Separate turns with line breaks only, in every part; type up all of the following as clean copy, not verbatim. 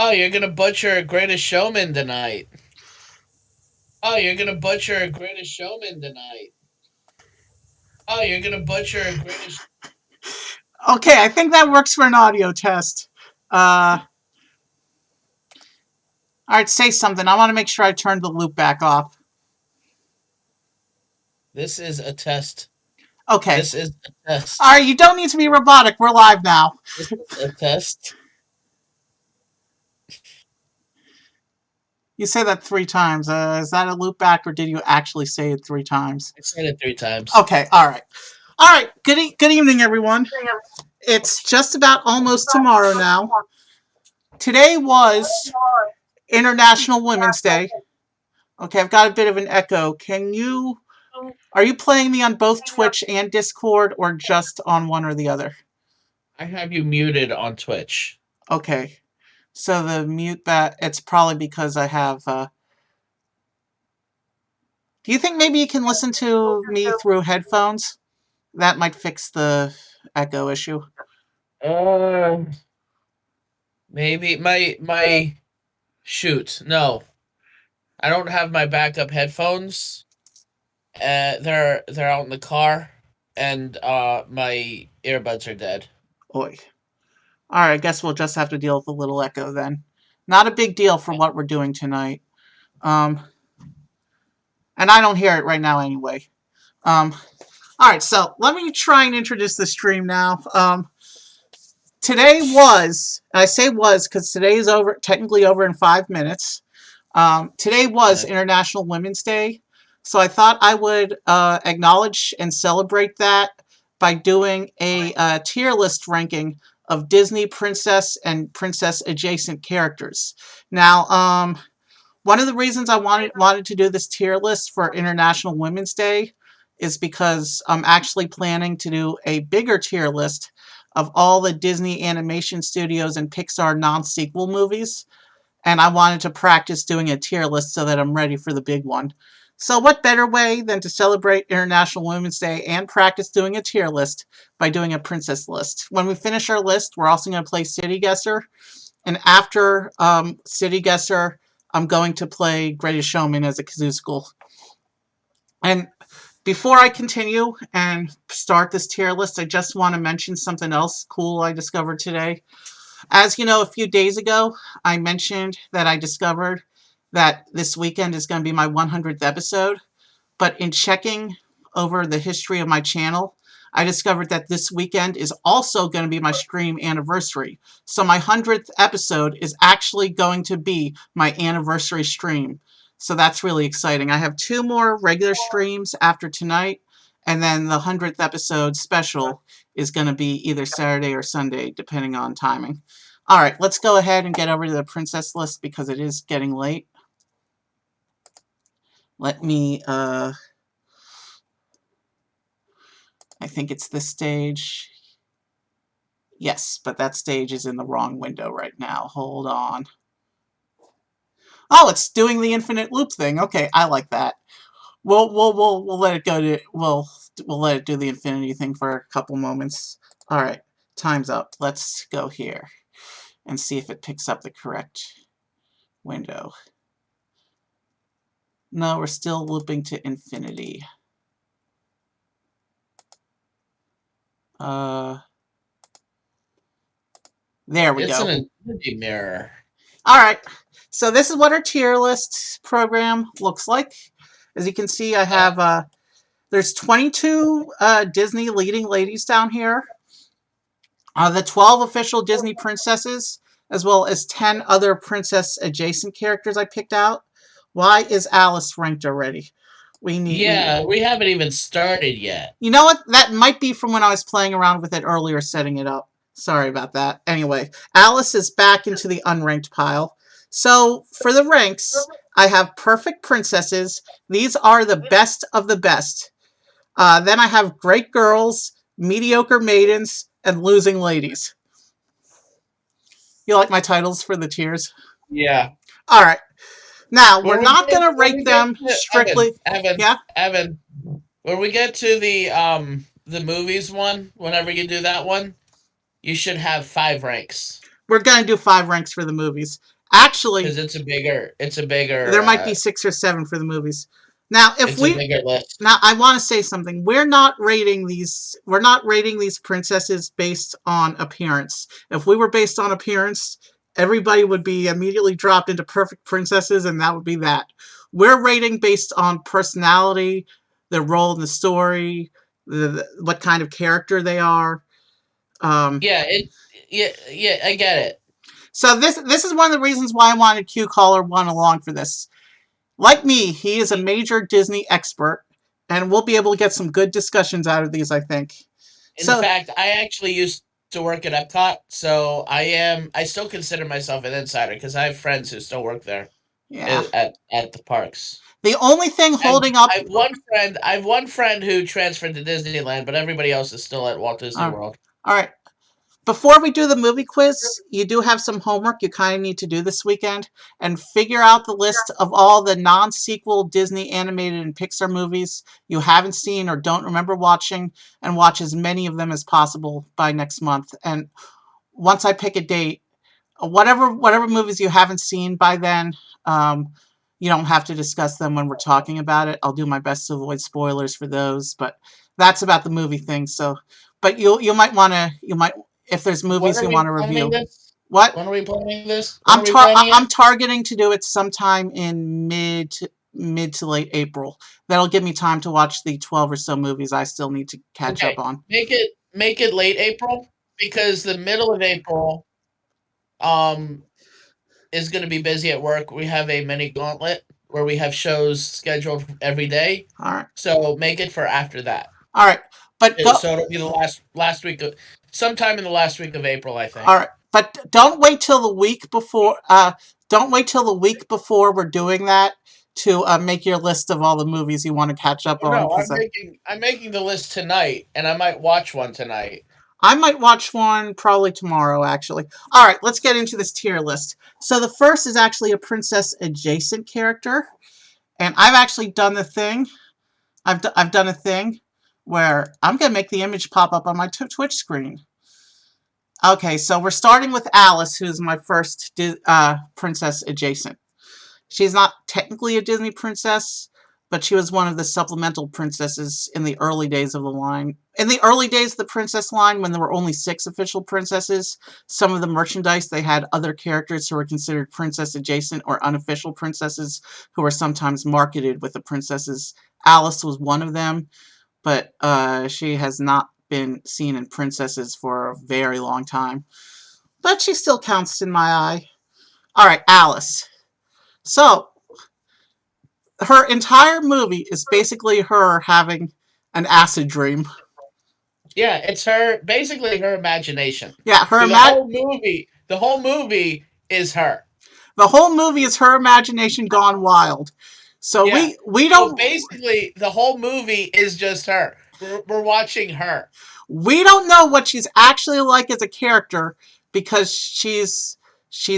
Oh, you're gonna butcher Greatest Showman tonight. Oh, you're gonna butcher Greatest Showman tonight. Oh, you're gonna butcher Greatest.
Okay, I think that works for an audio test. All right, say something. I want to make sure I turned the loop back off.
This is a test.
Okay.
This is a
All
test.
right, you don't need to be robotic. We're live now.
This is a test.
You say that 3 times. Is that a loop back, or did you actually say it 3 times?
I said it 3 times.
Okay. All right. All right. Good evening, everyone. It's just about almost tomorrow now. Today was International Women's Day. Okay, I've got a bit of an echo. Are you playing me on both Twitch and Discord, or just on one or the other?
I have you muted on Twitch.
Okay. So the mute that it's probably because I have. Do you think maybe you can listen to me through headphones? That might fix the echo issue.
Uh, maybe my shoot. No, I don't have my backup headphones. They're out in the car, and my earbuds are dead.
Oi. All right, I guess we'll just have to deal with a little echo then. Not a big deal for what we're doing tonight. Um, and I don't hear it right now anyway. All right, so let me try and introduce the stream now. Today was, and I say was because today is technically over in 5 minutes. Today was International Women's Day, so I thought I would acknowledge and celebrate that by doing a tier list ranking of Disney princess and princess adjacent characters. Now, one of the reasons I wanted to do this tier list for International Women's Day is because I'm actually planning to do a bigger tier list of all the Disney Animation Studios and Pixar non-sequel movies, and I wanted to practice doing a tier list so that I'm ready for the big one. So what better way than to celebrate International Women's Day and practice doing a tier list by doing a princess list. When we finish our list, we're also going to play City Guesser, and after City Guesser, I'm going to play Greatest Showman as a kazoo. And before I continue and start this tier list, I just want to mention something else cool I discovered today. As you know, a few days ago, I mentioned that I discovered that this weekend is going to be my 100th episode. But in checking over the history of my channel, I discovered that this weekend is also going to be my stream anniversary. So my 100th episode is actually going to be my anniversary stream. So that's really exciting. I have 2 more regular streams after tonight, and then the 100th episode special is going to be either Saturday or Sunday, depending on timing. All right, let's go ahead and get over to the princess list because it is getting late. Let me, I think it's this stage. Yes, but that stage is in the wrong window right now. Hold on. Oh, it's doing the infinite loop thing. Okay, I like that. We'll let it go to we'll let it do the infinity thing for a couple moments. All right, time's up. Let's go here and see if it picks up the correct window. No, we're still looping to infinity. There we
It's
go.
an infinity mirror.
All right, so this is what our tier list program looks like. As you can see, I have there's 22 Disney leading ladies down here. The 12 official Disney princesses, as well as 10 other princess adjacent characters I picked out. Why is Alice ranked already?
We haven't even started yet.
You know what? That might be from when I was playing around with it earlier, setting it up. Sorry about that. Anyway, Alice is back into the unranked pile. So, for the ranks, I have perfect princesses. These are the best of the best. Then I have great girls, mediocre maidens, and losing ladies. You like my titles for the tiers?
Yeah.
All right. Now, we're
When
not going to rank them
to
strictly. Yeah?
Evan, when we get to the movies one, whenever you do that one, you should have 5 ranks.
We're gonna do 5 ranks for the movies. Actually,
because it's a bigger
there might be 6 or 7 for the movies. Now, if
it's a
we
bigger list.
now I want to say something. We're not rating these princesses based on appearance. If we were based on appearance, everybody would be immediately dropped into perfect princesses, and that would be that. We're rating based on personality, their role in the story, what kind of character they are. Um,
Yeah, yeah, I get it.
so this is one of the reasons why I wanted Q Caller One along for this. Like me, he is a major Disney expert, and we'll be able to get some good discussions out of these, I think.
In
So,
fact, I actually used to work at Epcot, so I still consider myself an insider because I have friends who still work there
yeah.
at the parks.
The only thing
I've
holding up.
I've one friend who transferred to Disneyland, but everybody else is still at Walt Disney
Uh,
World.
all right. Before we do the movie quiz, you do have some homework you kind of need to do this weekend and figure out the list of all the non sequel Disney animated and Pixar movies you haven't seen or don't remember watching, and watch as many of them as possible by next month. And once I pick a date, whatever movies you haven't seen by then, um, you don't have to discuss them when we're talking about it. I'll do my best to avoid spoilers for those, but that's about the movie thing. So, but you might want to you might if there's
When
movies
are
you
we
want to
planning
review.
this?
What
When are we planning this? When are we planning
I'm
it?
targeting to do it sometime in mid to late April. That'll give me time to watch the 12 or so movies I still need to catch up
Okay,
on.
make it late April because the middle of April um is going to be busy at work. We have a mini gauntlet where we have shows scheduled every day.
All right,
So make it for after that.
all right, but go.
So it'll be the last week of sometime in the last week of April, I
All
think.
right, but don't wait till the week before. Don't wait till the week before we're doing that to make your list of all the movies you want to catch up
Oh
on.
no,
Because
I'm making the list tonight, and I might watch one tonight.
I might watch one probably tomorrow. Actually, all right, let's get into this tier list. So the first is actually a princess adjacent character, and I've actually done the thing. I've done a thing where I'm gonna make the image pop up on my Twitch screen. Okay, so we're starting with Alice, who's my first princess adjacent. She's not technically a Disney princess, but she was one of the supplemental princesses in the early days of the line. In the early days of the princess line, when there were only 6 official princesses, some of the merchandise they had other characters who were considered princess adjacent or unofficial princesses who were sometimes marketed with the princesses. Alice was one of them, but she has not been seen in princesses for a very long time. But she still counts in my eye. All right, Alice. So, her entire movie is basically her having an acid dream.
Yeah, it's basically her imagination.
Yeah,
See, the whole movie is her.
the whole movie is her imagination gone wild. So
Yeah.
we
So
don't
basically, the whole movie is just her. We're watching her.
we don't know what she's actually like as a character because she's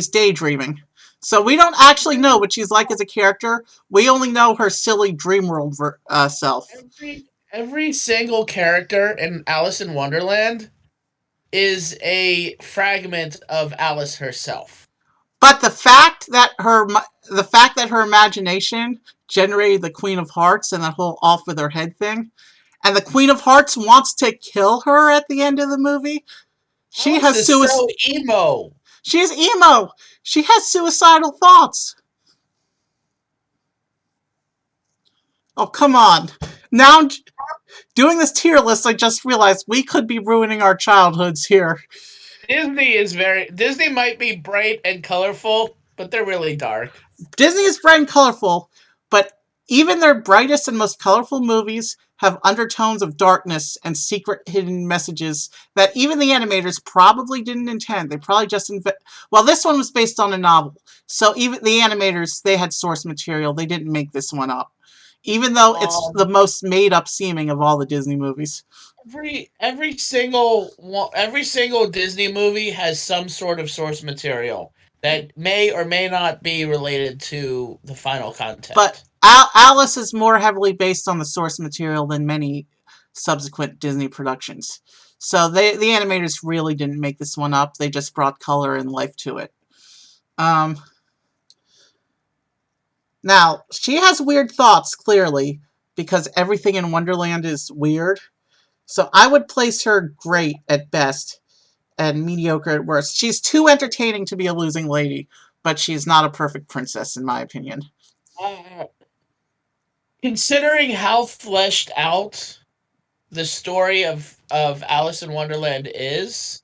daydreaming. So we don't actually know what she's like as a character. We only know her silly dream world self.
Every single character in Alice in Wonderland is a fragment of Alice herself.
But the fact that her imagination generated the Queen of Hearts and that whole off with her head thing, and the Queen of Hearts wants to kill her at the end of the movie. She
Alice
has
is so emo.
She is emo. She has suicidal thoughts. Oh, come on. Now, doing this tier list, I just realized we could be ruining our childhoods here.
Disney might be bright and colorful, but they're really dark.
Disney is bright and colorful, but even their brightest and most colorful movies have undertones of darkness and secret hidden messages that even the animators probably didn't intend. They probably just well, this one was based on a novel, so even the animators, they had source material. They didn't make this one up, even though it's the
Um,
most made up seeming of all the Disney movies.
every single Disney movie has some sort of source material that may or may not be related to the final
But
content.
Alice is more heavily based on the source material than many subsequent Disney productions. So the animators really didn't make this one up. They just brought color and life to it. Now, she has weird thoughts, clearly, because everything in Wonderland is weird. So I would place her great at best and mediocre at worst. She's too entertaining to be a losing lady, but she's not a perfect princess, in my opinion.
Uh, Considering how fleshed out the story of Alice in Wonderland is,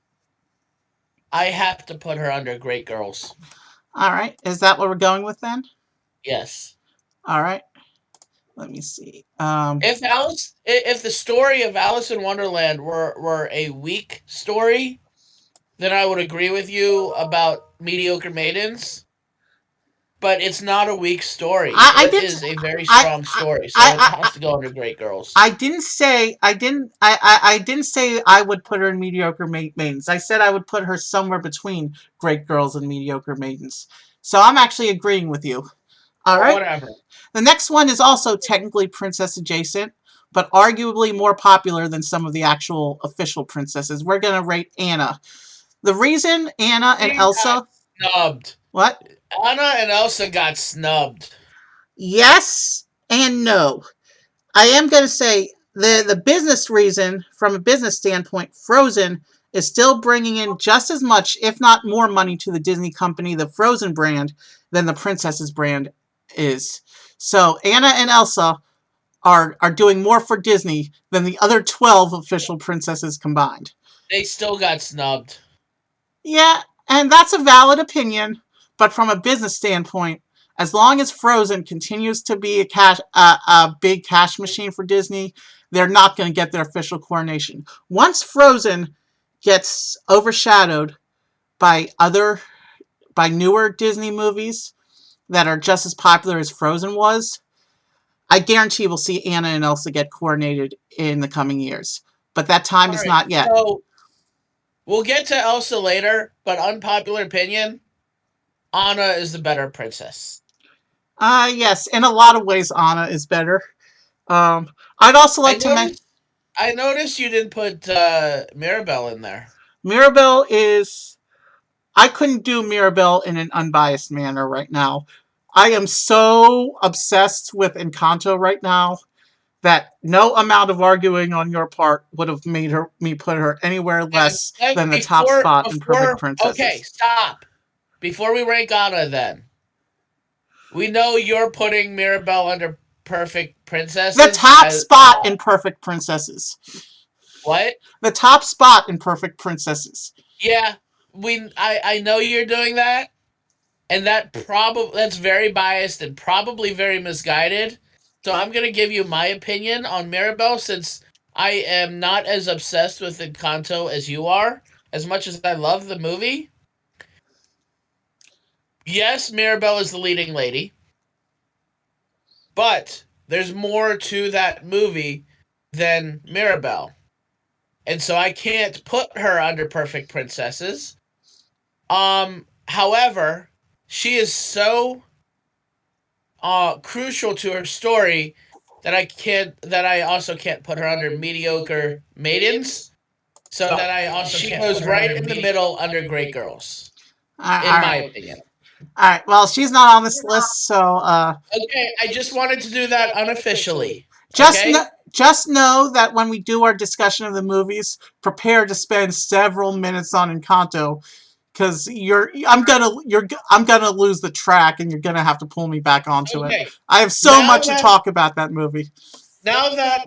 I have to put her under Great Girls.
All right. Is that what we're going with then?
Yes.
All right. Let me see.
If the story of Alice in Wonderland were a weak story, then I would agree with you about mediocre maidens. But it's not a weak story.
I
It
didn't.
is a very strong story, so it has to go under Great Girls.
I didn't say I didn't. I didn't say I would put her in mediocre maidens. I said I would put her somewhere between Great Girls and mediocre maidens. So I'm actually agreeing with you. All right.
Whatever.
The next one is also technically princess adjacent, but arguably more popular than some of the actual official princesses. We're gonna rate Anna. The reason Anna and Elsa
snubbed.
What?
Anna and Elsa got snubbed.
Yes and no. I am going to say the business reason, from a business standpoint, Frozen is still bringing in just as much, if not more money to the Disney company, the Frozen brand, than the Princesses brand is. So Anna and Elsa are doing more for Disney than the other 12 official princesses combined.
They still got snubbed.
Yeah, and that's a valid opinion, but from a business standpoint, as long as Frozen continues to be a big cash machine for Disney, they're not going to get their official coronation. Once Frozen gets overshadowed by newer Disney movies that are just as popular as Frozen was, I guarantee we'll see Anna and Elsa get coronated in the coming years. But that time is not yet.
So we'll get to Elsa later, but unpopular opinion, Anna is the better princess.
Yes, in a lot of ways, Anna is better. I'd also like to mention.
I noticed you didn't put Mirabelle in there.
Mirabelle is. I couldn't do Mirabelle in an unbiased manner right now. I am so obsessed with Encanto right now that no amount of arguing on your part would have made me put her anywhere less than the top spot in Perfect Princesses.
Okay, stop. Before we rank Anna, then. We know you're putting Mirabelle under Perfect Princesses.
The top spot in Perfect Princesses.
What?
The top spot in Perfect Princesses.
Yeah, I know you're doing that, and that's very biased and probably very misguided. So I'm gonna give you my opinion on Mirabelle, since I am not as obsessed with Encanto as you are. As much as I love the movie, yes, Mirabelle is the leading lady, but there's more to that movie than Mirabelle. And so I can't put her under Perfect Princesses. However, she is so crucial to her story that I also can't put her under mediocre maidens. So that she goes right in the middle under Great Girls. In my opinion.
All right. Well, she's not on this list, so.
Okay, I just wanted to do that unofficially.
Just know that when we do our discussion of the movies, prepare to spend several minutes on Encanto, because I'm gonna lose the track, and you're gonna have to pull me back onto it. I have so much to talk about that movie.
Now that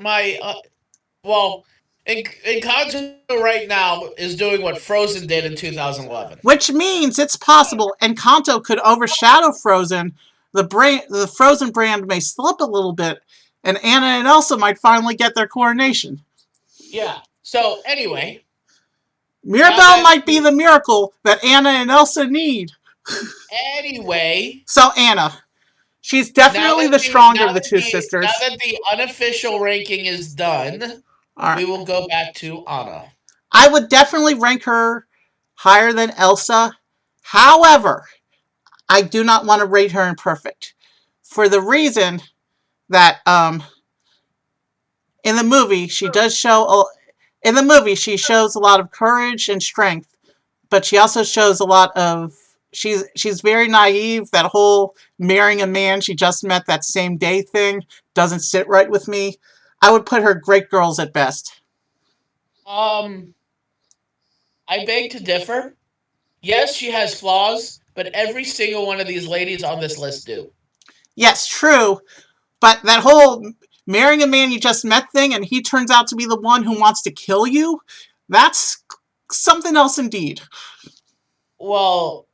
Encanto right now is doing what Frozen did in 2011.
Which means it's possible Encanto could overshadow Frozen. The Frozen brand may slip a little bit, and Anna and Elsa might finally get their coronation.
Yeah. So, anyway.
Mirabelle might be the miracle that Anna and Elsa need.
Anyway.
So, Anna. She's definitely the stronger of the two sisters.
Now that the unofficial ranking is done, we will go back to Anna.
I would definitely rank her higher than Elsa. However, I do not want to rate her in perfect. For the reason that in the movie, she does show In the movie, she shows a lot of courage and strength, but she also shows a lot of she's very naive. That whole marrying a man she just met that same day thing doesn't sit right with me. I would put her great girls at best.
Um, I beg to differ. Yes, she has flaws, but every single one of these ladies on this list do.
Yes, true, but that whole marrying a man you just met thing and he turns out to be the one who wants to kill you, that's something else indeed.
Well,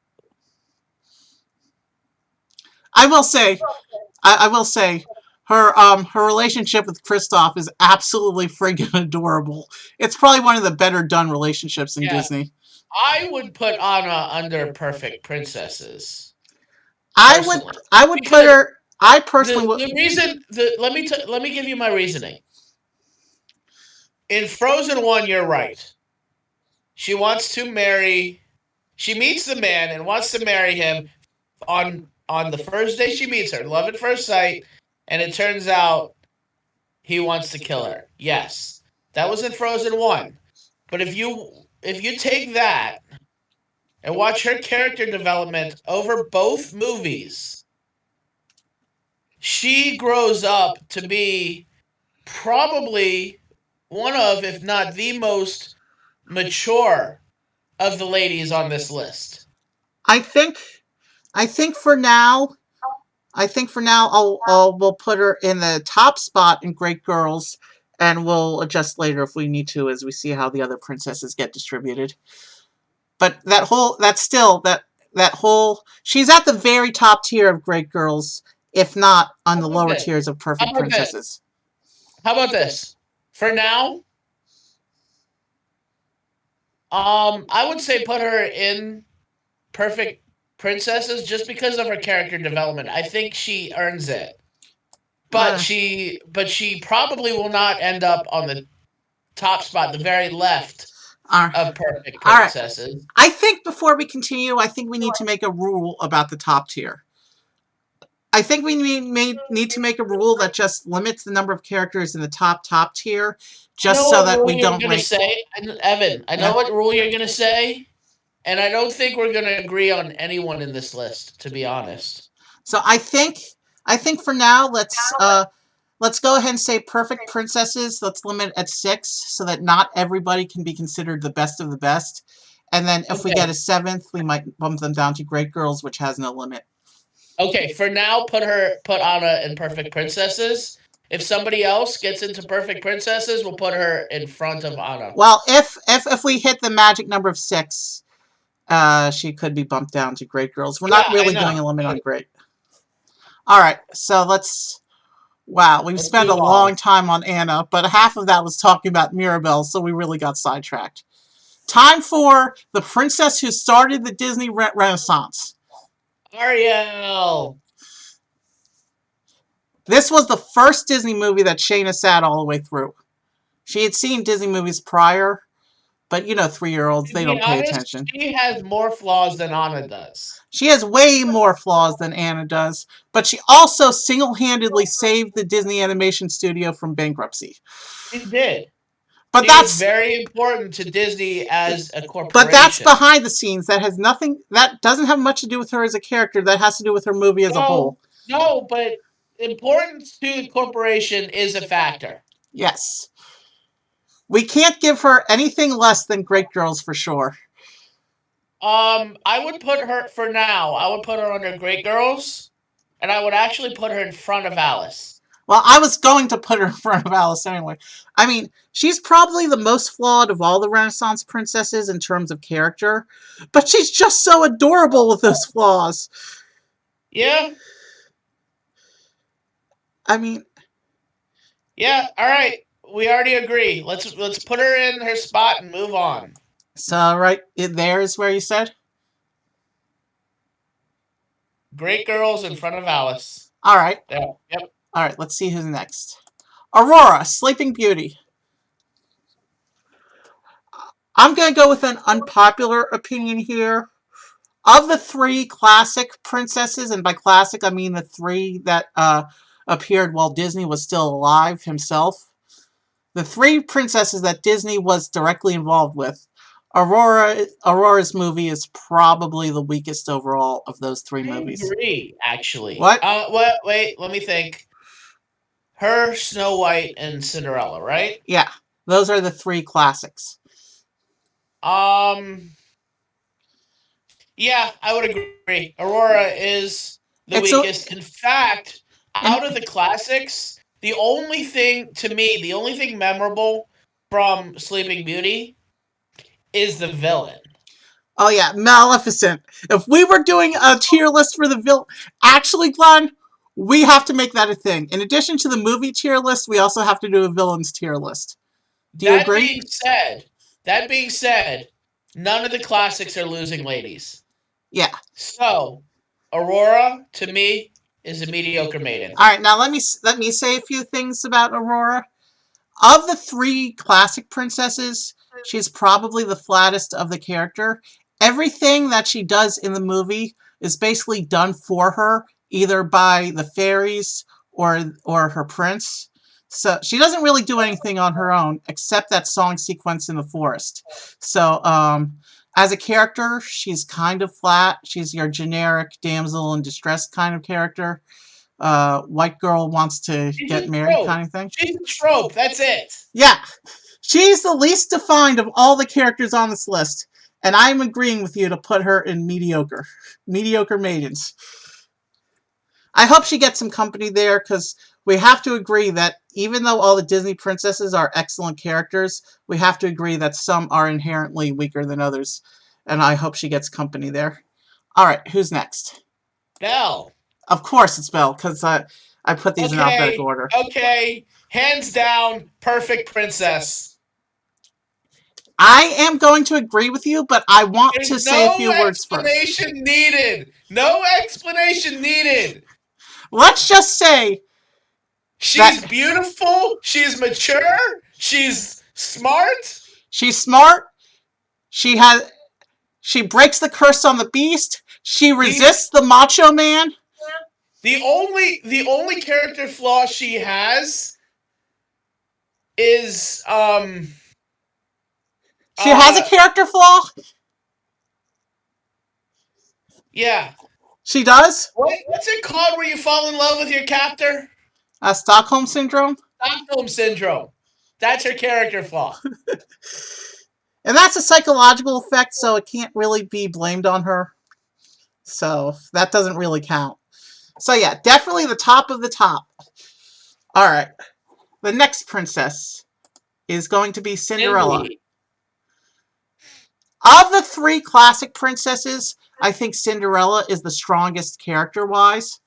I will say, I will say, her relationship with Kristoff is absolutely friggin' adorable. It's probably one of the better done relationships in
yeah,
Disney.
I would put Anna under perfect princesses
I would
personally
I would put
because
her. I personally would.
the reason let me give you my reasoning. In Frozen 1, you're right. She wants to marry. She meets the man and wants to marry him on the first day she meets her, love at first sight, and it turns out he wants to kill her. Yes, that was in Frozen 1. But if you take that and watch her character development over both movies, she grows up to be probably one of, if not the most mature of the ladies on this list.
I think. I think for now. I think for now we'll put her in the top spot in Great Girls, and we'll adjust later if we need to as we see how the other princesses get distributed. But that whole she's at the very top tier of Great Girls, if not on the
How about
lower
this?
tiers of
How
Perfect
about this?
Princesses.
How about this? For now, I would say put her in Perfect Princesses just because of her character development. I think she earns it.
Uh,
But she probably will not end up on the top spot, the very left
all
of Perfect
right.
Princesses.
I think before we continue, I think we need to make a rule about the top tier. I think we need to make a rule that just limits the number of characters in the top tier,
I know
just so
what
that
rule
we
you're
don't
gonna
rank.
say, Evan. I know
Yeah.
what rule you're gonna say, and I don't think we're gonna agree on anyone in this list, to be honest.
So I think for now let's go ahead and say perfect princesses. Let's limit at 6 so that not everybody can be considered the best of the best. And then if we get
Okay.
a 7th, we might bump them down to great girls, which has no limit.
Okay, for now, put Anna in Perfect Princesses. If somebody else gets into Perfect Princesses, we'll put her in front of Anna.
Well, if we hit the magic number of 6, she could be bumped down to great girls. We're not
Yeah, I
really doing
know.
a limit on great. All right, so let's. Wow, we've
Let's
spent a
move on.
long time on Anna, but half of that was talking about Mirabelle, so we really got sidetracked. Time for the princess who started the Disney Renaissance.
Ariel.
This was the first Disney movie that Shayna sat all the way through. She had seen Disney movies prior, but you know, 3-year-olds,
To
they
be
don't pay
honest,
attention.
she has more flaws than Anna does.
She has way more flaws than Anna does, but she also single-handedly saved the Disney Animation Studio from bankruptcy.
She did.
But
She was
that's
very important to Disney as a
but that's
corporation.
behind the scenes. That has nothing. That doesn't have much to do with her as a character. That has to do with her movie as a
No,
whole.
no, but importance to the corporation is a factor.
Yes, we can't give her anything less than Great Girls for sure.
I would put her for now. I would put her under Great Girls, and I would actually put her in front of Alice.
Well, I was going to put her in front of Alice anyway. I mean, she's probably the most flawed of all the Renaissance princesses in terms of character, but she's just so adorable with those flaws.
Yeah,
I mean,
yeah. All right, we already agree. Let's put her in her spot and move on.
so right there is where you said.
Great Girls in front of Alice.
All right.
Yeah. Yep.
All right. Let's see who's next. Aurora, Sleeping Beauty. I'm going to go with an unpopular opinion here. Of the 3 classic princesses, and by classic I mean the 3 that appeared while Disney was still alive himself, the three princesses that Disney was directly involved with, Aurora's movie is probably the weakest overall of those three
I
movies.
agree, actually.
What?
Wait, let me think. Her, Snow White, and Cinderella, right?
Yeah, those are the three classics.
Yeah, I would agree. Aurora is the
It's a,
weakest. In fact,
and
out of the classics, the only thing to me, the only thing memorable from Sleeping Beauty is the villain.
oh yeah, Maleficent. If we were doing a tier list for the villain, actually, Glenn, we have to make that a thing. In addition to the movie tier list, we also have to do a villains tier list. Do you
That
agree?
being said, that being said, none of the classics are losing ladies.
Yeah.
So, Aurora to me is a mediocre maiden.
All right, now let me say a few things about Aurora. Of the three classic princesses, she's probably the flattest of the character. Everything that she does in the movie is basically done for her, either by the fairies or her prince. So she doesn't really do anything on her own, except that song sequence in the forest. So, as a character, she's kind of flat. She's your generic damsel in distress kind of character. White girl wants to get married kind of thing.
She's a trope. That's it.
Yeah, she's the least defined of all the characters on this list, and I'm agreeing with you to put her in mediocre maidens. I hope she gets some company there, because we have to agree that even though all the Disney princesses are excellent characters, we have to agree that some are inherently weaker than others, and I hope she gets company there. All right, who's next?
Belle.
Of course it's Belle, because I put these in alphabetical order.
Okay, hands down, perfect princess.
I am going to agree with you, but I want
There's
to say a few words first.
No explanation needed. No explanation needed.
Let's just say
she's beautiful. She's mature. She's smart.
She's smart. She breaks the curse on the beast. She resists the macho man.
The only character flaw she has is
she has a character flaw?
Yeah.
She does?
What's it called where you fall in love with your captor?
Stockholm Syndrome?
Stockholm Syndrome. That's her character flaw.
And that's a psychological effect, so it can't really be blamed on her. So that doesn't really count. So yeah, definitely the top of the top. Alright. The next princess is going to be Cinderella.
Cindy.
Of the three classic princesses, I think Cinderella is the strongest character-wise.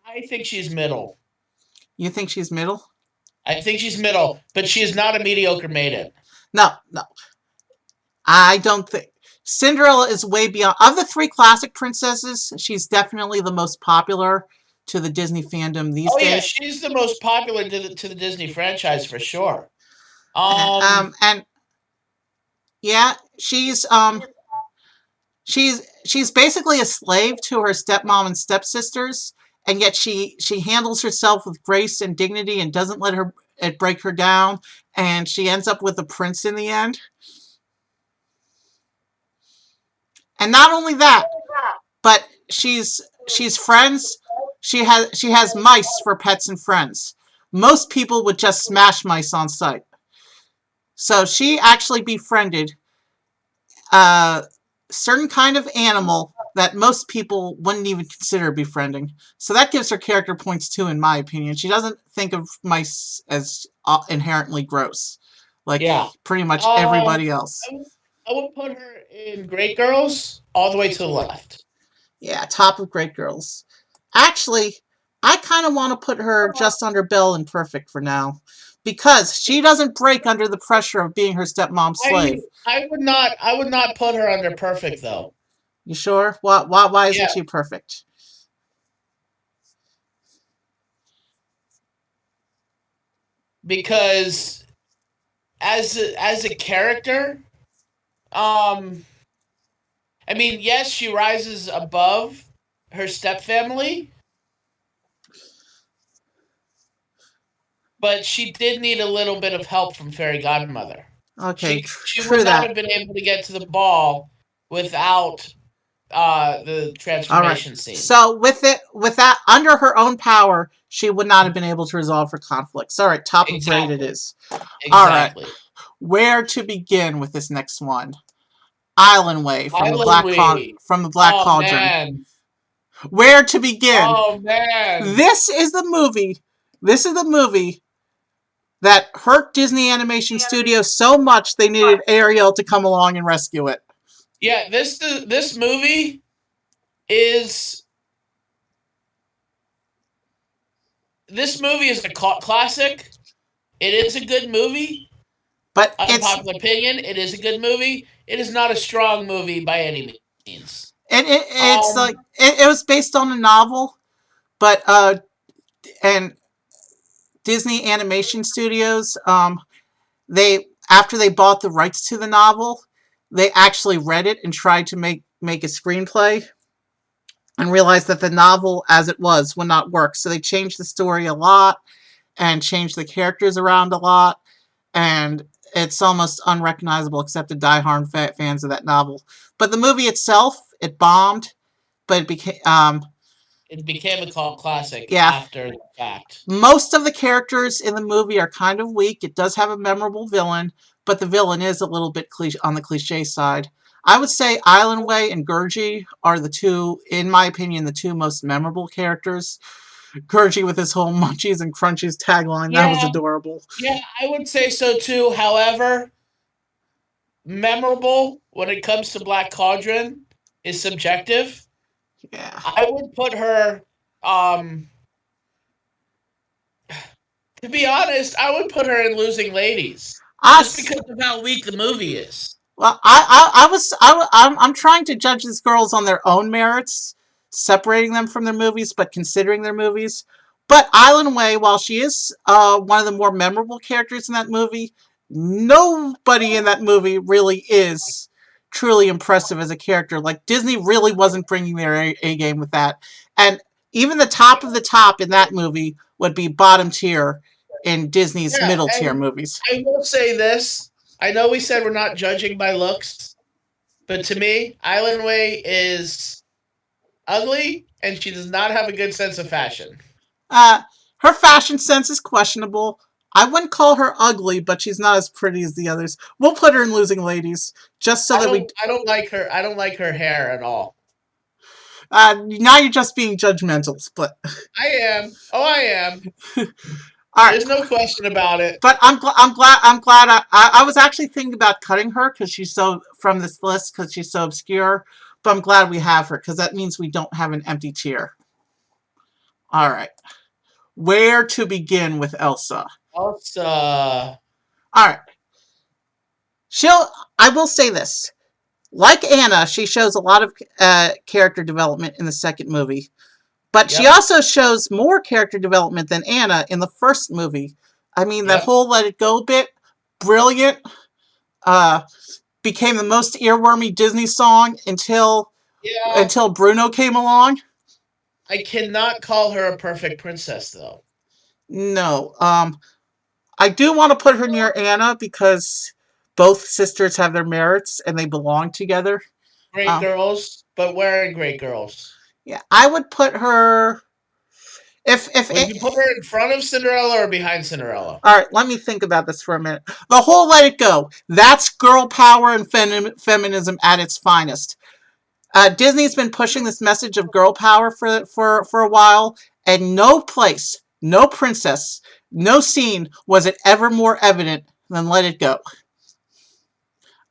I think she's middle.
You think she's middle?
I think she's middle, but she is not a mediocre maiden.
No. I don't think. Cinderella is way beyond. Of the three classic princesses, she's definitely the most popular to the Disney fandom these days.
Yeah, she's the most popular to the Disney franchise for sure.
And yeah, she's basically a slave to her stepmom and stepsisters, and yet she handles herself with grace and dignity and doesn't let it break her down, and she ends up with a prince in the end. And not only that, but she's friends. She has mice for pets and friends. Most people would just smash mice on sight. So she actually befriended a certain kind of animal that most people wouldn't even consider befriending. So that gives her character points too, in my opinion. She doesn't think of mice as inherently gross, like pretty much everybody else.
I would put her in Great Girls all the way to the left.
Yeah, top of Great Girls. Actually, I kind of want to put her just under Belle and Perfect for now, because she doesn't break under the pressure of being her stepmom's slave.
I would not put her under Perfect, though.
You sure? Why isn't she perfect?
Because as a character, I mean, yes, she rises above her stepfamily, but she did need a little bit of help from Fairy Godmother.
Okay,
She would
true
not
that.
have been able to get to the ball without the
All right.
transformation scene.
So with that under her own power, she would not have been able to resolve her conflicts. All right, top of grade it
Exactly.
is. All right.
Exactly.
Where to begin with this next one? Island Way
Island Wee.
from the Black
Oh
Cauldron.
man.
Where to begin?
Oh man.
This is the movie. This is the movie that hurt Disney Animation Studios so much they needed Ariel to come along and rescue it.
Yeah, this movie is a classic. It is a good movie.
But
Unpopular opinion, it is a good movie. It is not a strong movie by any means.
It's like it was based on a novel, but and Disney Animation Studios, they after they bought the rights to the novel, they actually read it and tried to make a screenplay, and realized that the novel as it was would not work. So they changed the story a lot and changed the characters around a lot, and it's almost unrecognizable except to diehard fans of that novel. But the movie itself, it bombed, but
it became a cult classic
yeah.
after the fact.
Most of the characters in the movie are kind of weak. It does have a memorable villain, but the villain is a little bit on the cliche side. I would say Island Way and Gurgi are the two, in my opinion, the two most memorable characters. Gurgi with his whole munchies and crunchies tagline, that was adorable.
Yeah, I would say so too. However, memorable when it comes to Black Cauldron is subjective.
Yeah.
I would put her, to be honest, I would put her in Losing Ladies. Just because of how weak the movie is.
Well, I'm trying to judge these girls on their own merits, separating them from their movies, but considering their movies. But Island Way, while she is one of the more memorable characters in that movie, nobody in that movie really is truly impressive as a character. Like, Disney really wasn't bringing their A game with that. And even the top of the top in that movie would be bottom tier in Disney's middle tier movies.
I will say this. I know we said we're not judging by looks, but to me, Island Way is ugly, and she does not have a good sense of fashion.
Her fashion sense is questionable. I wouldn't call her ugly, but she's not as pretty as the others. We'll put her in Losing Ladies, just so
I don't like her. I don't like her hair at all.
Now you're just being judgmental, but
I am. Oh, I am.
All right.
There's no question about it.
But I'm glad. I was actually thinking about cutting her because she's so from this list because she's so obscure. But I'm glad we have her because that means we don't have an empty tier. All right. Where to begin with Elsa?
Elsa.
All right. I will say this. Like Anna, she shows a lot of character development in the second movie. But she also shows more character development than Anna in the first movie. I mean, that whole Let It Go bit, brilliant. Became the most earwormy Disney song until Bruno came along.
I cannot call her a perfect princess, though.
No. I do want to put her near Anna because both sisters have their merits and they belong together.
Great girls, but wearing great girls.
Yeah, I would put her.
Would you put her in front of Cinderella or behind Cinderella?
All right, let me think about this for a minute. The whole Let It Go. That's girl power and feminism at its finest. Disney's been pushing this message of girl power for a while, and no place, no princess, no scene was it ever more evident than Let It Go.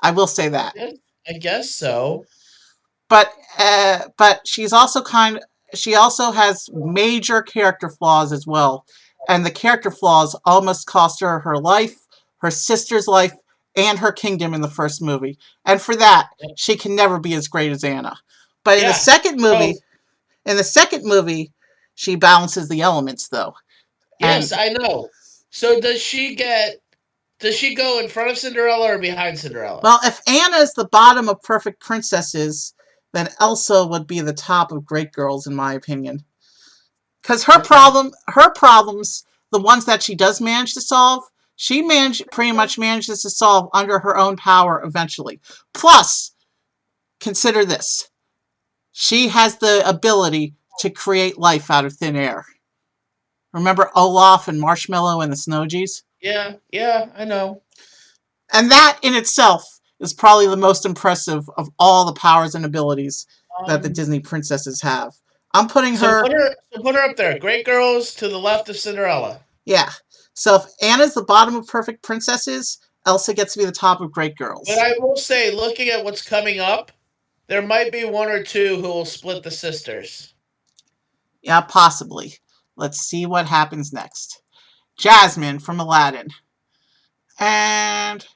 I will say that.
I guess so.
But she also has major character flaws as well. And the character flaws almost cost her her life, her sister's life, and her kingdom in the first movie. And for that, she can never be as great as Anna. But in the second movie, she balances the elements though.
Yes, I know. So does she go in front of Cinderella or behind Cinderella?
Well, if Anna is the bottom of perfect princesses, then Elsa would be the top of great girls, in my opinion. Because her problems the ones that she does manage to solve, pretty much manages to solve under her own power eventually. Plus, consider this. She has the ability to create life out of thin air. Remember Olaf and Marshmallow and the Snowgies?
Yeah, I know.
And that in itself is probably the most impressive of all the powers and abilities that the
Um,
Disney princesses have. I'm putting
so
her.
put her up there. Great girls to the left of Cinderella.
Yeah. So if Anna's the bottom of perfect princesses, Elsa gets to be the top of great girls.
But I will say, looking at what's coming up, there might be one or two who will split the sisters.
Yeah, possibly. Let's see what happens next. Jasmine from Aladdin. And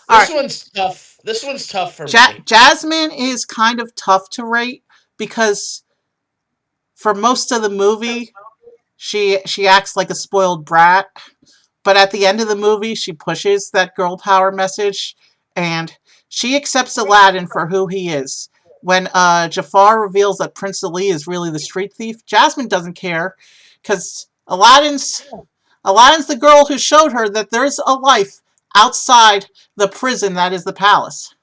This one's tough. This one's tough for me.
Jasmine is kind of tough to rate because for most of the movie, she acts like a spoiled brat. But at the end of the movie, she pushes that girl power message, and she accepts Aladdin for who he is. When Jafar reveals that Prince Ali is really the street thief, Jasmine doesn't care, because Aladdin's the girl who showed her that there's a life outside the prison that is the palace.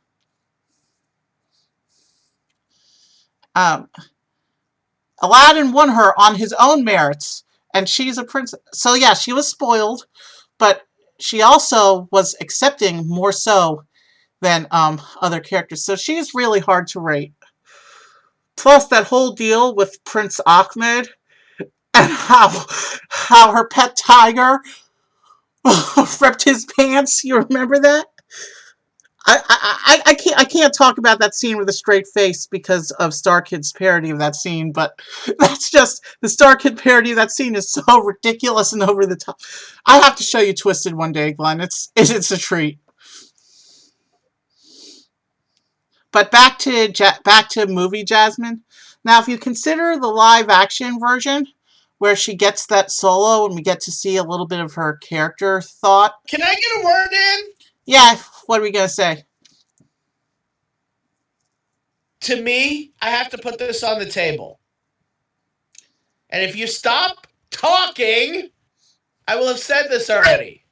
Aladdin won her on his own merits, and she's a princess. So yeah, she was spoiled, but she also was accepting more so than other characters. So she's really hard to rate. Plus that whole deal with Prince Ahmed and how her pet tiger ripped his pants. You remember that? I can't talk about that scene with a straight face because of Star Kid's parody of that scene, but that's just the Star Kid parody of that scene is so ridiculous and over the top. I have to show you Twisted one day, Glenn. It's a treat. But back to movie Jasmine. Now, if you consider the live action version, where she gets that solo and we get to see a little bit of her character thought.
Can I get a word in?
Yeah, what are we going to say?
To me, I have to put this on the table. And if you stop talking, I will have said this already.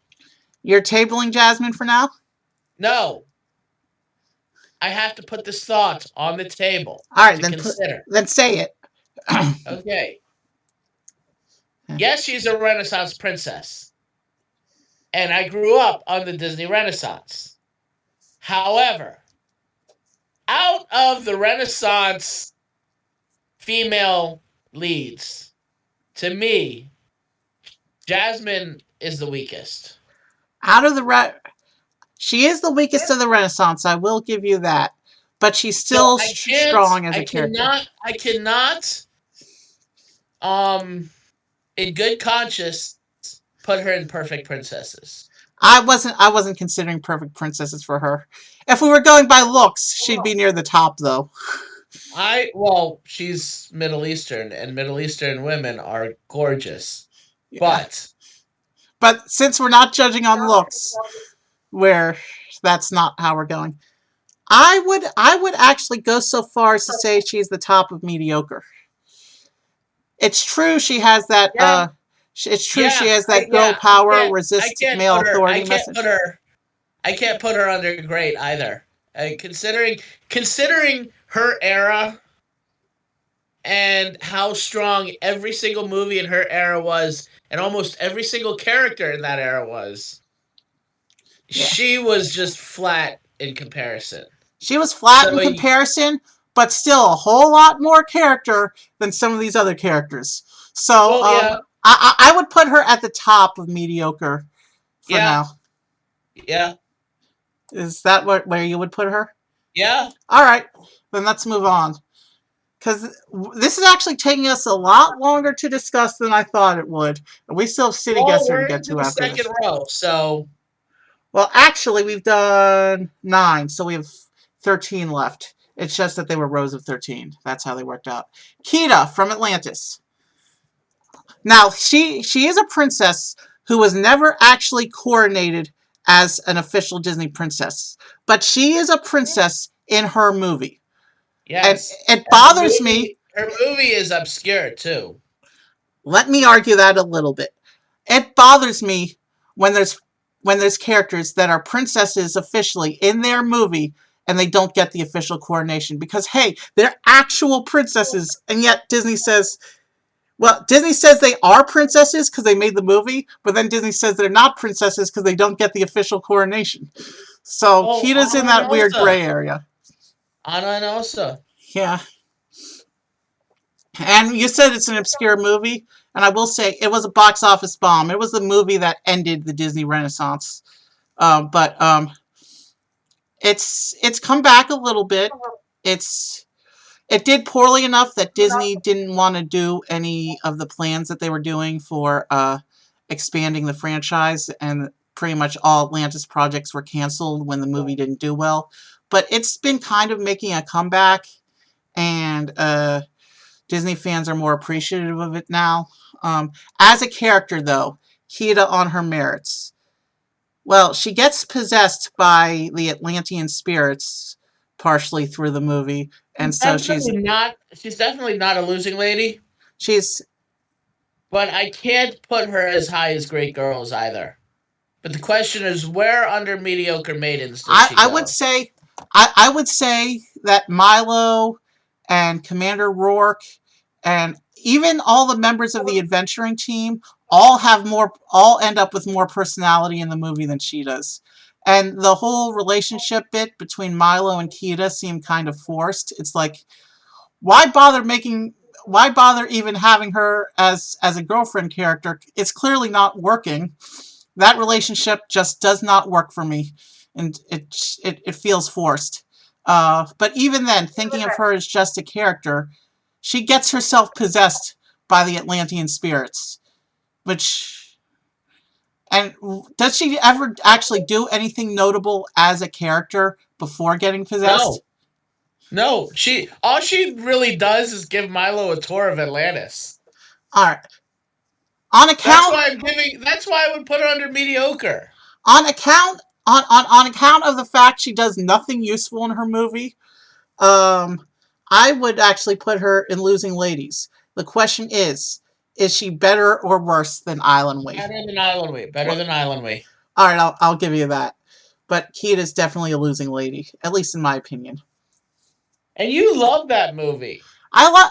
You're tabling Jasmine for now?
No. I have to put this thought on the table.
All right,
then
say it.
Okay. Yes, she's a Renaissance princess. And I grew up on the Disney Renaissance. However, out of the Renaissance female leads, to me, Jasmine is the weakest.
She is the weakest of the Renaissance, I will give you that. But she's still strong as a character.
I cannot, in good conscience, put her in perfect princesses.
I wasn't considering perfect princesses for her. If we were going by looks, she'd be near the top, though.
She's Middle Eastern, and Middle Eastern women are gorgeous.
Yeah. But since we're not judging on looks, where that's not how we're going, I would actually go so far as to say she's the top of mediocre. It's true she has that. Yeah. It's true she has that girl power, resist male authority message.
I can't put her under great either. Considering her era and how strong every single movie in her era was, and almost every single character in that era was, she was just flat in comparison.
She was flat in comparison, but still a whole lot more character than some of these other characters. So I would put her at the top of mediocre for now.
Yeah.
Is that where you would put her?
Yeah.
All right. Then let's move on. Because this is actually taking us a lot longer to discuss than I thought it would. And we still have City Guesser to get to after this.
Second row, so...
Well, actually, we've done 9, so we have 13 left. It's just that they were rows of 13. That's how they worked out. Keita from Atlantis. Now, she is a princess who was never actually coronated as an official Disney princess. But she is a princess in her movie.
Yes.
And it bothers me.
Her movie is obscure, too.
Let me argue that a little bit. It bothers me when there's characters that are princesses officially in their movie and they don't get the official coronation because hey, they're actual princesses and yet Disney says they are princesses because they made the movie, but then Disney says they're not princesses because they don't get the official coronation. So
Oh,
Keita's in
Anna and
that weird
Elsa.
gray area.
Anna and Elsa.
Yeah. And you said it's an obscure movie, and I will say it was a box office bomb. It was the movie that ended the Disney Renaissance. But it's come back a little bit. It's it did poorly enough that Disney didn't want to do any of the plans that they were doing for expanding the franchise, and pretty much all Atlantis projects were canceled when the movie didn't do well. But it's been kind of making a comeback, and Disney fans are more appreciative of it now. As a character, though, Keita on her merits. Well, she gets possessed by the Atlantean spirits partially through the movie, and so
She's definitely not a losing lady,
she's
but I can't put her as high as Great Girls either. But the question is, where under mediocre maidens does she
I would
go?
say I would say that Milo and Commander Rourke and even all the members of the adventuring team all end up with more personality in the movie than she does. And the whole relationship bit between Milo and Keita seemed kind of forced. It's like why bother even having her as a girlfriend character? It's clearly not working. That relationship just does not work for me, and it feels forced. But even then, thinking of her as just a character, she gets herself possessed by the Atlantean spirits. Which and does she ever actually do anything notable as a character before getting possessed?
No, no. She really does is give Milo a tour of Atlantis.
All right. On account
That's why I would put her under mediocre.
on account on account of the fact she does nothing useful in her movie, um, I would actually put her in Losing Ladies. The question is she better or worse than Island Way?
Better than Island Way. Better
Well,
than Island Way.
all right, I'll give you that. But Keita's definitely a losing lady, at least in my opinion.
And you love that movie.
I love.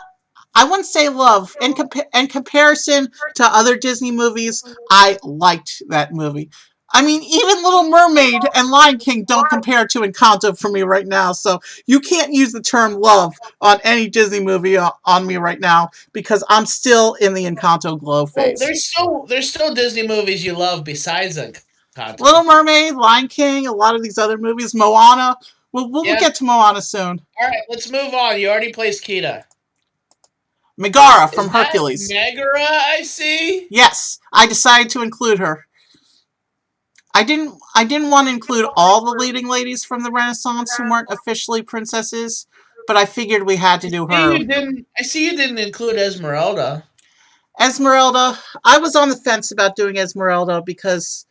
I wouldn't say love. In comparison to other Disney movies, I liked that movie. I mean, even Little Mermaid and Lion King don't compare to Encanto for me right now. So you can't use the term love on any Disney movie on me right now because I'm still in the Encanto glow
Well,
phase.
there's still Disney movies you love besides
Little
Encanto.
Mermaid, Lion King, a lot of these other movies, Moana. We'll
Yeah.
get to Moana soon.
All right, let's move on. You already placed Keita.
Megara
Is
from
that
Hercules.
Megara I see?
Yes, I decided to include her. I didn't want to include all the leading ladies from the Renaissance who weren't officially princesses, but I figured we had to do her.
I see you didn't include Esmeralda.
Esmeralda, I was on the fence about doing Esmeralda because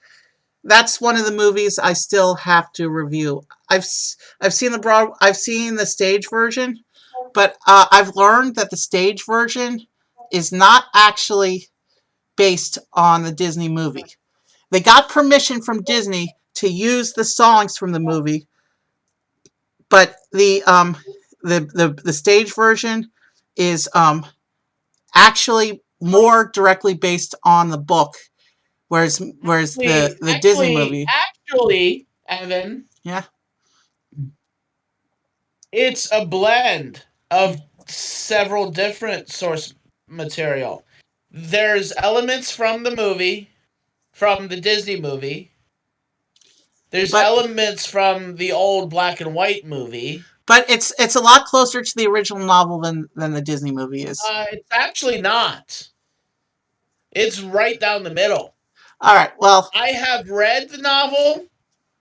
that's one of the movies I still have to review. I've seen the stage version, but I've learned that the stage version is not actually based on the Disney movie. They got permission from Disney to use the songs from the movie, but the stage version is actually more directly based on the book, whereas the Disney movie,
Evan,
yeah.
it's a blend of several different source material. There's elements from the movie, from the Disney movie. There's
but
elements from the old black and white movie.
but it's a lot closer to the original novel than the Disney movie is.
It's actually not. It's right down the middle.
All right, well,
I have read the novel.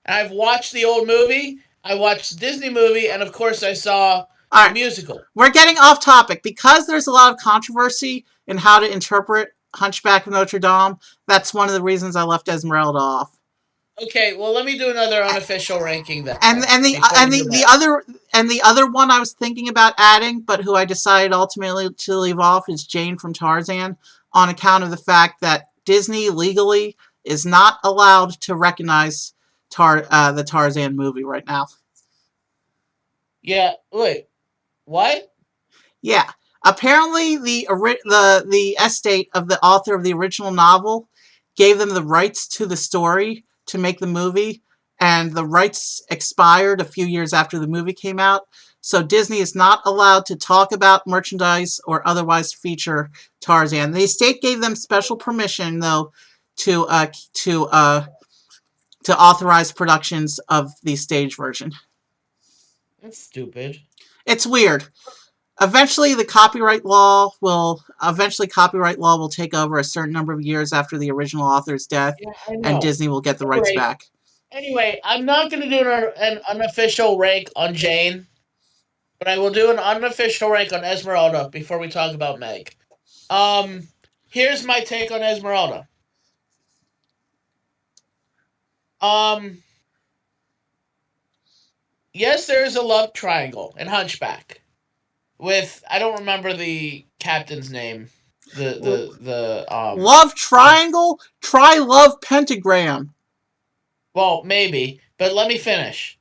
I've watched the old movie. I watched the Disney movie, and of course, I saw
all
the
right,
musical.
we're getting off topic because there's a lot of controversy in how to interpret Hunchback of Notre Dame. That's one of the reasons I left Esmeralda off.
Okay, well, let me do another unofficial ranking then
And the
before we
and
go
the
back.
other and the other one I was thinking about adding, but who I decided ultimately to leave off is Jane from Tarzan, on account of the fact that Disney legally is not allowed to recognize the Tarzan movie right now.
Yeah, wait, what?
Yeah, apparently the estate of the author of the original novel gave them the rights to the story to make the movie, and the rights expired a few years after the movie came out. So Disney is not allowed to talk about merchandise or otherwise feature Tarzan. The estate gave them special permission though to to authorize productions of the stage version.
That's stupid.
It's weird. Eventually copyright law will take over a certain number of years after the original author's death,
Yeah, I
and
know.
Disney will get the rights
Anyway,
back.
I'm not going to do an unofficial rank on Jane, but I will do an unofficial rank on Esmeralda before we talk about Meg. Um, Here's my take on Esmeralda. Um, yes, there is a love triangle in Hunchback with I don't remember the captain's name. The
Love triangle? Try love pentagram.
well, maybe, but let me finish.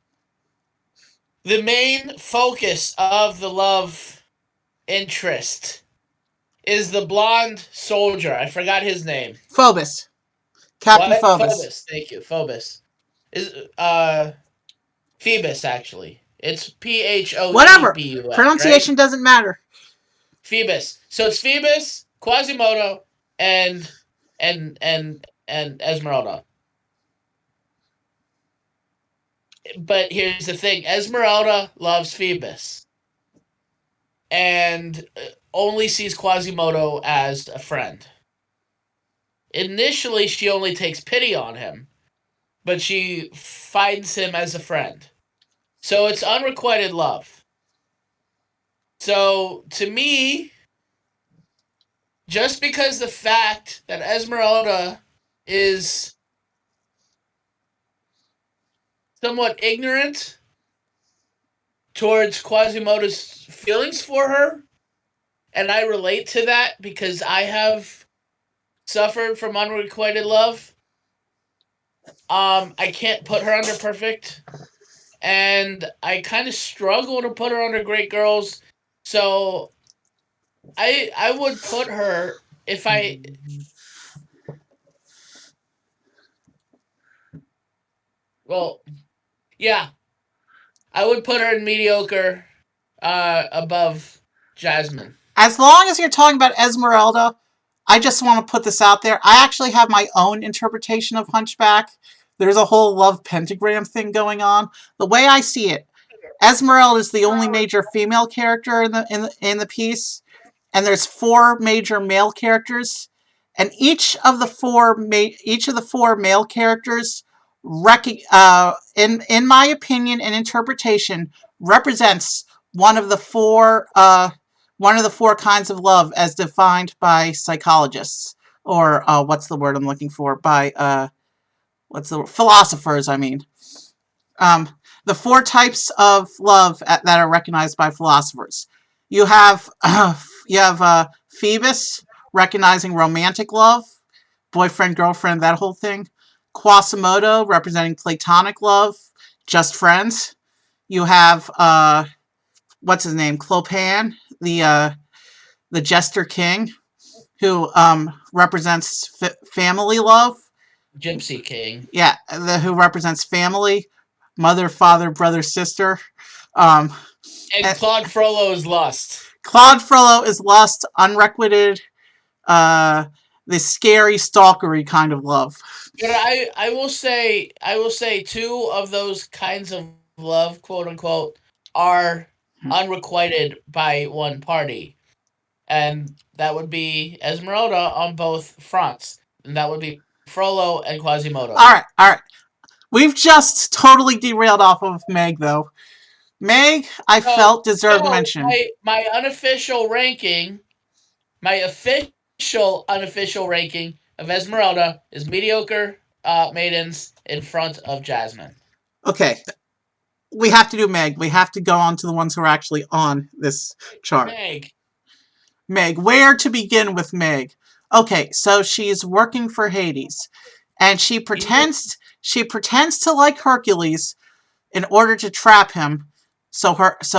The main focus of the love interest is the blonde soldier. I forgot his name.
Phobos. Captain
What?
Phobos.
Phobos. Thank you. Phobos. Is Phoebus actually. It's
Whatever.
Phoebus, right?
Pronunciation doesn't matter.
Phoebus. So it's Phoebus, Quasimodo, and Esmeralda. But here's the thing: Esmeralda loves Phoebus and only sees Quasimodo as a friend. Initially, she only takes pity on him, but she finds him as a friend. So it's unrequited love. So to me, just because the fact that Esmeralda is somewhat ignorant towards Quasimodo's feelings for her, and I relate to that because I have suffered from unrequited love. I can't put her under perfect, and I kind of struggle to put her under great girls. So I would put her if I well yeah I would put her in mediocre above Jasmine.
As long as you're talking about Esmeralda, I just want to put this out there. I actually have my own interpretation of Hunchback. There's a whole love pentagram thing going on. The way I see it, Esmeralda is the only major female character in the piece, and there's four major male characters, and each of the four male characters, in my opinion and interpretation, represents one of the four kinds of love as defined by psychologists, or what's the word I'm looking for, by what's the philosophers, I mean. um, the four types of love that are recognized by philosophers. You have Phoebus, recognizing romantic love, boyfriend, girlfriend, that whole thing. Quasimodo, representing platonic love, just friends. You have what's his name, Clopan, the jester king, who represents family love.
Gypsy King.
Yeah, who represents family, mother, father, brother, sister. Um,
And Claude Frollo's Lust.
Claude Frollo is lust, unrequited, uh, the scary, stalkery kind of love.
But I will say two of those kinds of love, quote unquote, are unrequited by one party. And that would be Esmeralda on both fronts. And that would be Frollo and Quasimodo.
All right. We've just totally derailed off of Meg, though. Meg, I
So
felt deserved mention.
my unofficial ranking, my official unofficial ranking of Esmeralda is mediocre maidens in front of Jasmine.
Okay, we have to do Meg. We have to go on to the ones who are actually on this chart.
Meg.
Meg, where to begin with Meg? Okay, so she's working for Hades, and she pretends to like Hercules in order to trap him, so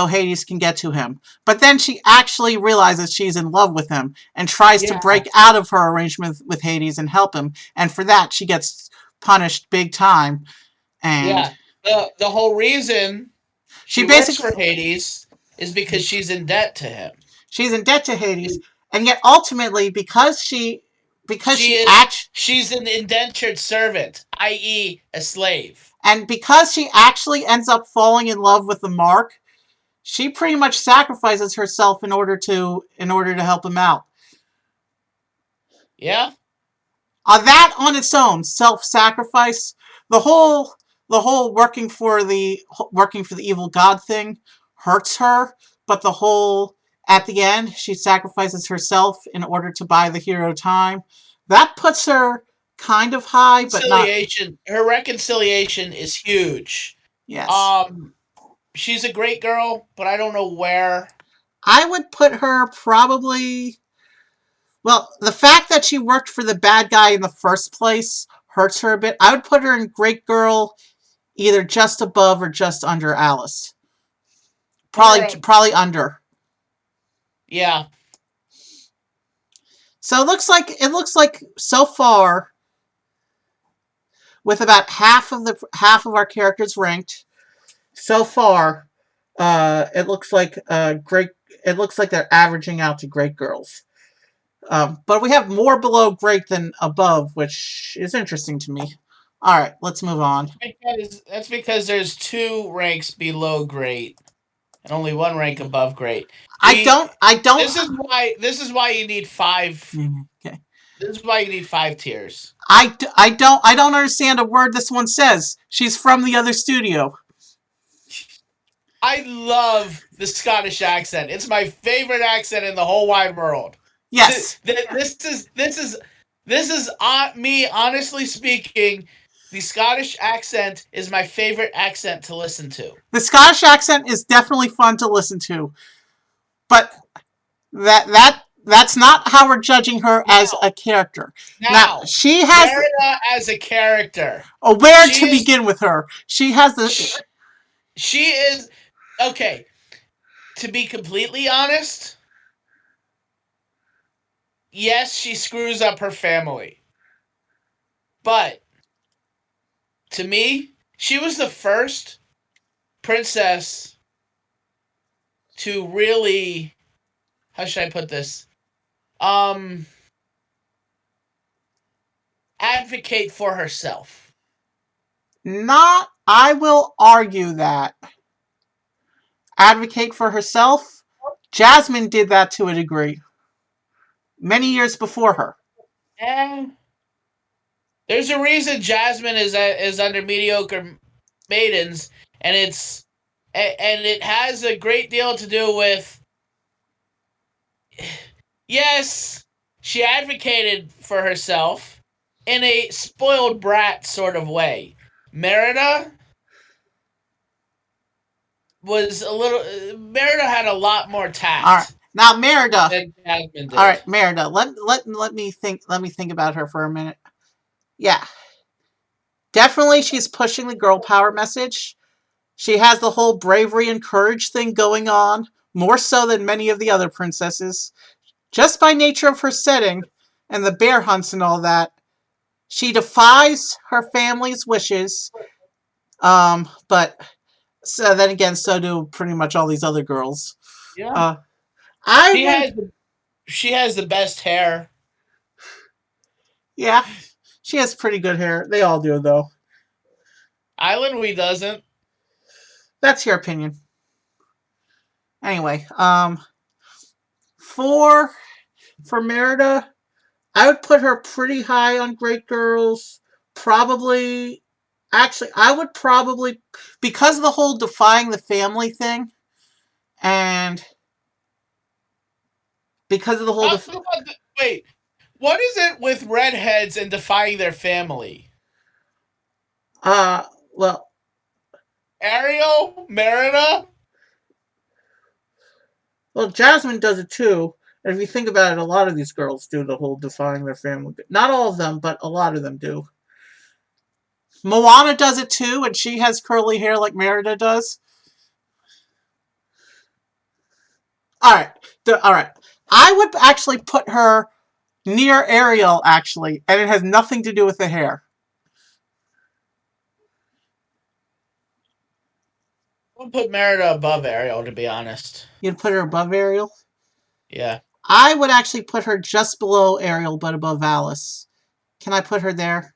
Hades can get to him. But then she actually realizes she's in love with him and tries to
Yeah.
break out of her arrangement with Hades and help him. And for that, she gets punished big time. And
Yeah. The whole reason
she
she works for
basically
Hades is because she's in debt to him.
she's in debt to Hades, and yet ultimately because
She
she
is
act
she's an indentured servant, i.e., a slave.
and because she actually ends up falling in love with the Mark, she pretty much sacrifices herself in order to help him out.
Yeah.
That on its own, self-sacrifice, the whole working for the evil god thing hurts her, but the whole at the end she sacrifices herself in order to buy the hero time. That puts her kind of high, but not.
Her reconciliation is huge.
Yes,
Um, she's a great girl, but I don't know where.
I would put her probably. Well, the fact that she worked for the bad guy in the first place hurts her a bit. I would put her in Great Girl, either just above or just under Alice.
Put her up.
Probably under.
Yeah.
So it looks like so far, with about half of our characters ranked so far, it looks like great. It looks like they're averaging out to great girls. But we have more below great than above, which is interesting to me. All right, let's move on.
That's because there's 2 ranks below great and only 1 rank above great.
I don't. I don't.
This is why you need 5.
Okay.
This is why you need 5 tiers.
I don't understand a word this one says. She's from the other studio.
I love the Scottish accent. It's my favorite accent in the whole wide world.
Yes.
This is me honestly speaking. The Scottish accent is my favorite accent to listen to.
The Scottish accent is definitely fun to listen to, but that's not how we're judging her as a character. Now she has
Merida as a character.
Where to begin with her. She has the.
She is okay. To be completely honest, yes, she screws up her family, but to me, she was the first princess to really, how should I put this? Advocate for herself.
I will argue that. Advocate for herself? Jasmine did that to a degree. Many years before her.
There's a reason Jasmine is under mediocre maidens, and it has a great deal to do with. Yes, she advocated for herself in a spoiled brat sort of way. Merida Merida had a lot more tact.
All right. Now Merida.
Than Jasmine did.
All right, Merida. Let me think about her for a minute. Yeah. Definitely she's pushing the girl power message. She has the whole bravery and courage thing going on, more so than many of the other princesses. Just by nature of her setting and the bear hunts and all that, she defies her family's wishes. But so then again, so do pretty much all these other girls.
Yeah. She has the best hair.
Yeah, she has pretty good hair. They all do, though.
Islandwe doesn't.
That's your opinion. Anyway, for Merida, I would put her pretty high on Great Girls. Probably, actually, I would probably, because of the whole defying the family thing, and because of the whole.
Wait, what is it with redheads and defying their family?
Well,
Ariel, Merida.
Jasmine does it too. And if you think about it, a lot of these girls do the whole defying their family. Not all of them, but a lot of them do. Moana does it too, and she has curly hair like Merida does. All right, all right. I would actually put her near Ariel, actually, and it has nothing to do with the hair.
I'll put Merida above Ariel, to be honest.
You'd put her above Ariel?
Yeah.
I would actually put her just below Ariel, but above Alice. Can I put her there?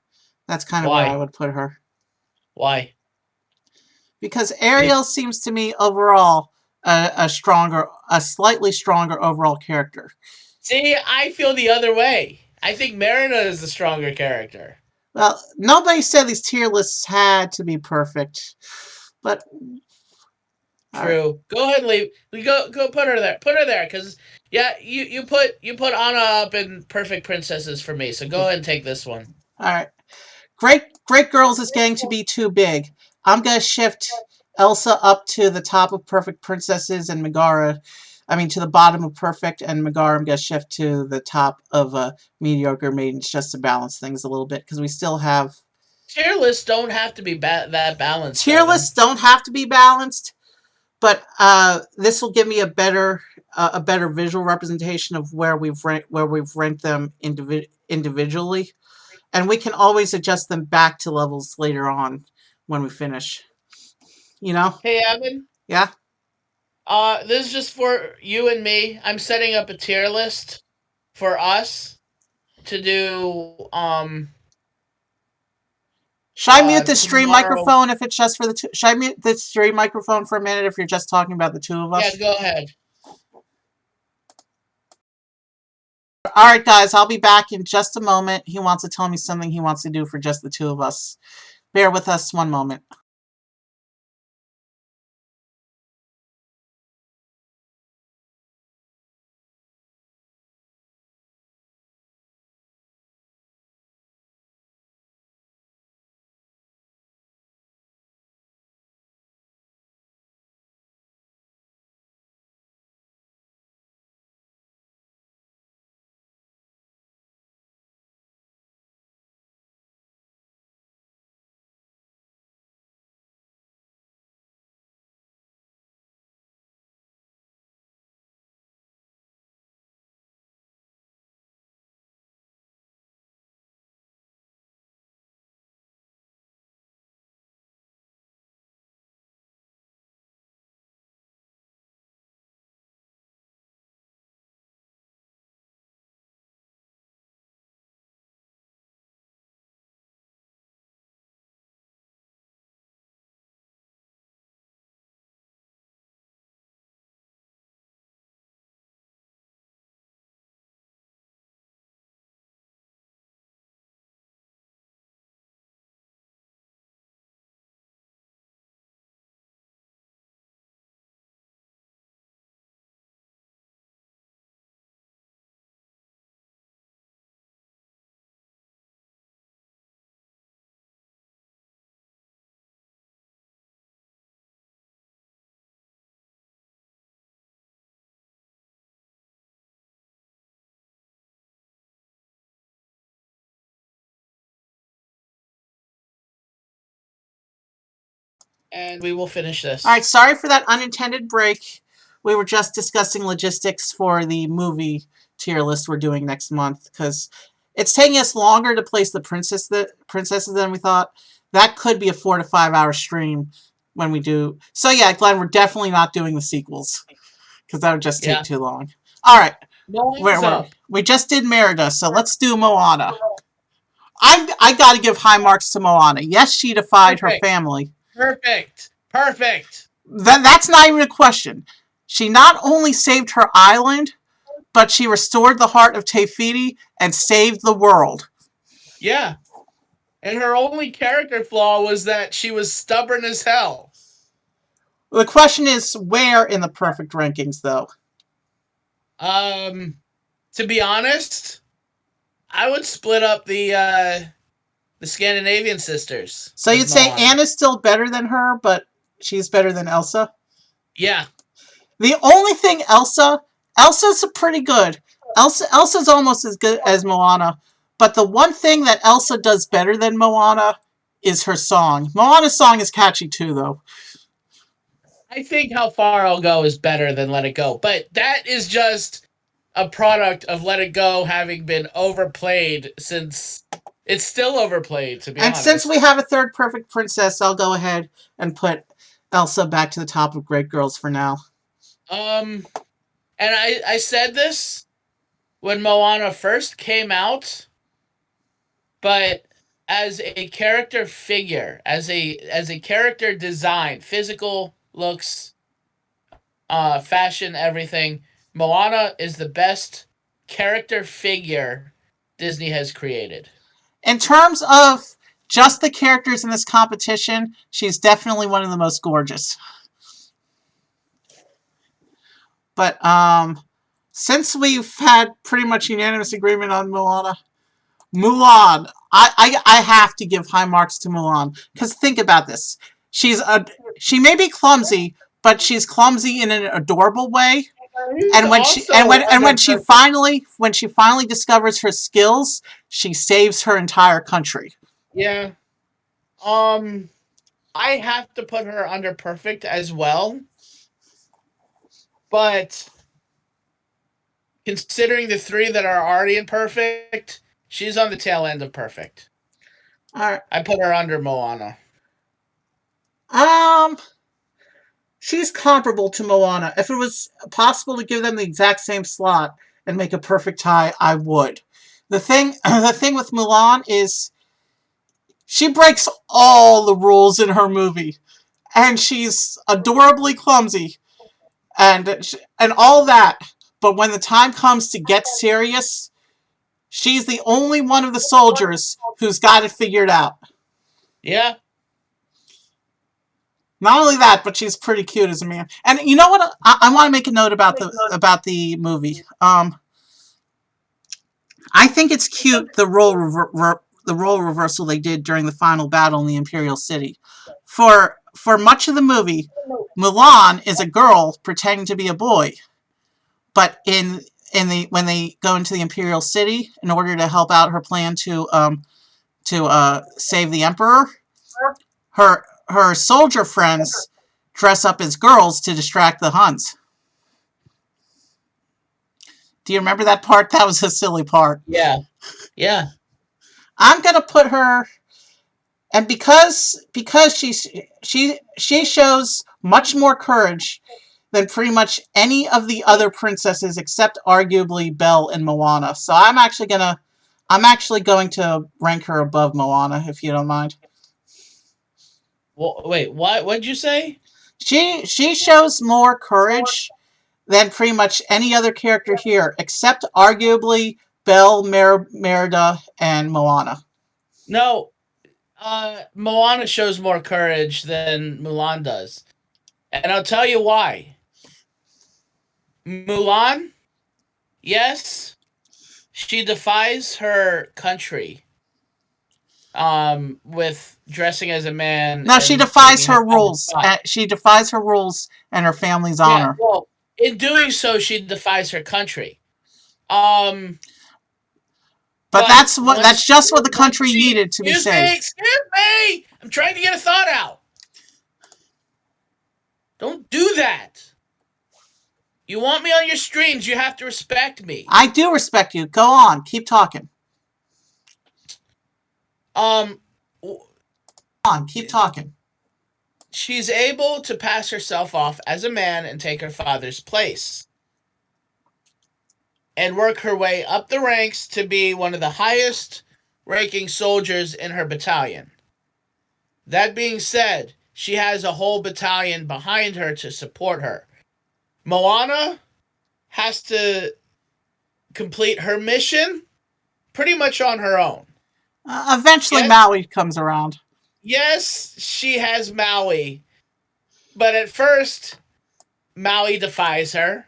That's kind of where I
Why?
would put her.
Why?
Because Ariel seems to me overall a slightly stronger overall character.
See, I feel the other way. I think Merida is the stronger character.
Well, nobody said these tier lists had to be perfect, but
True. Right. Go ahead and leave. Go put her there. Put her there, because yeah, you put Anna up in perfect princesses for me. So go ahead and take this one.
All right. Great Girls is getting to be too big. I'm gonna shift Elsa up to the top of perfect princesses and Megara. I mean, to the bottom of perfect, and Megara I'm gonna shift to the top of mediocre maidens just to balance things a little bit, because we still have
tier lists don't have to be that balanced.
Tier lists don't have to be balanced, but this will give me a better visual representation of where we've ranked them individually, and we can always adjust them back to levels later on when we finish. You know?
Hey, Evan.
Yeah.
This is just for you and me. I'm setting up a tier list for us to do.
Should I mute the stream
tomorrow.
microphone if it's just for the two? Should I mute the stream microphone for a minute if you're just talking about the two of us?
Yeah, go ahead.
All right, guys, I'll be back in just a moment. He wants to tell me something he wants to do for just the two of us. Bear with us one moment.
And we will finish this.
All right, sorry for that unintended break. We were just discussing logistics for the movie tier list we're doing next month, because it's taking us longer to place the princesses than we thought. That could be a 4 to 5 hour stream when we do. So yeah, Glenn, we're definitely not doing the sequels, because that would just take too long. All right, we just did Merida, so let's do Moana. I got to give high marks to Moana. Yes, she defied her family.
Perfect.
That's not even a question. She not only saved her island, but she restored the heart of Te Fiti and saved the world.
Yeah. And her only character flaw was that she was stubborn as hell.
The question is, where in the perfect rankings, though?
To be honest, I would split up the The Scandinavian sisters
So
as
you'd say
Moana.
Anna's still better than her, but she's better than Elsa?
Yeah,
The only thing Elsa's pretty good. Elsa's almost as good as Moana, but the one thing that Elsa does better than Moana is her song. Moana's song is catchy too, though.
I think How Far I'll Go is better than Let It Go, but that is just a product of Let It Go having been overplayed since it's still overplayed, to be
And since
honest.
we have a third perfect princess, I'll go ahead and put Elsa back to the top of Great Girls for now.
And I said this when Moana first came out, but as a character figure, as a character design, physical looks, fashion, everything, Moana is the best character figure Disney has created.
In terms of just the characters in this competition, she's definitely one of the most gorgeous. But since we've had pretty much unanimous agreement on Mulan, I have to give high marks to Mulan, because think about this. She may be clumsy, but she's clumsy in an adorable way.
He's
And
also
when
under
she finally discovers her skills, she saves her entire country.
yeah. Um, I have to put her under perfect as well, but considering the three that are already in perfect, she's on the tail end of perfect.
All right.
I put her under Moana.
Um, she's comparable to Moana. If it was possible to give them the exact same slot and make a perfect tie, I would. The thing with Mulan is she breaks all the rules in her movie, and she's adorably clumsy, and all that. But when the time comes to get serious, she's the only one of the soldiers who's got it figured out.
Yeah.
Not only that, but she's pretty cute as a man. And you know what? I want to make a note about the movie. I think it's cute the role reversal they did during the final battle in the Imperial City. For much of the movie, Mulan is a girl pretending to be a boy, but when they go into the Imperial City in order to help out her plan to save the Emperor, her soldier friends dress up as girls to distract the Huns. Do you remember that part? That was a silly part.
Yeah. Yeah.
I'm gonna put her, and because she shows much more courage than pretty much any of the other princesses except arguably Belle and Moana. So I'm actually going to rank her above Moana, if you don't mind.
Well, wait, what'd you say?
She shows more courage than pretty much any other character here, except arguably Belle, Merida, and Moana.
No, Moana shows more courage than Mulan does. And I'll tell you why. Mulan, yes, she defies her country with dressing as a man
Now she
and
defies
taking her
her
father's
rules.
spot.
She defies her rules and her family's
Yeah,
honor.
well, in doing so, she defies her country. Um,
But
but
that's just what the
when
country
she
needed to be saved.
excuse me, I'm trying to get a thought out. Don't do that. You want me on your streams, you have to respect me.
I do respect you. Go on, keep talking.
Um,
Keep talking.
she's able to pass herself off as a man and take her father's place, and work her way up the ranks to be one of the highest ranking soldiers in her battalion. That being said, she has a whole battalion behind her to support her. Moana has to complete her mission pretty much on her own.
Eventually,
Yes,
Maui comes around.
yes, she has Maui, but at first, Maui defies her.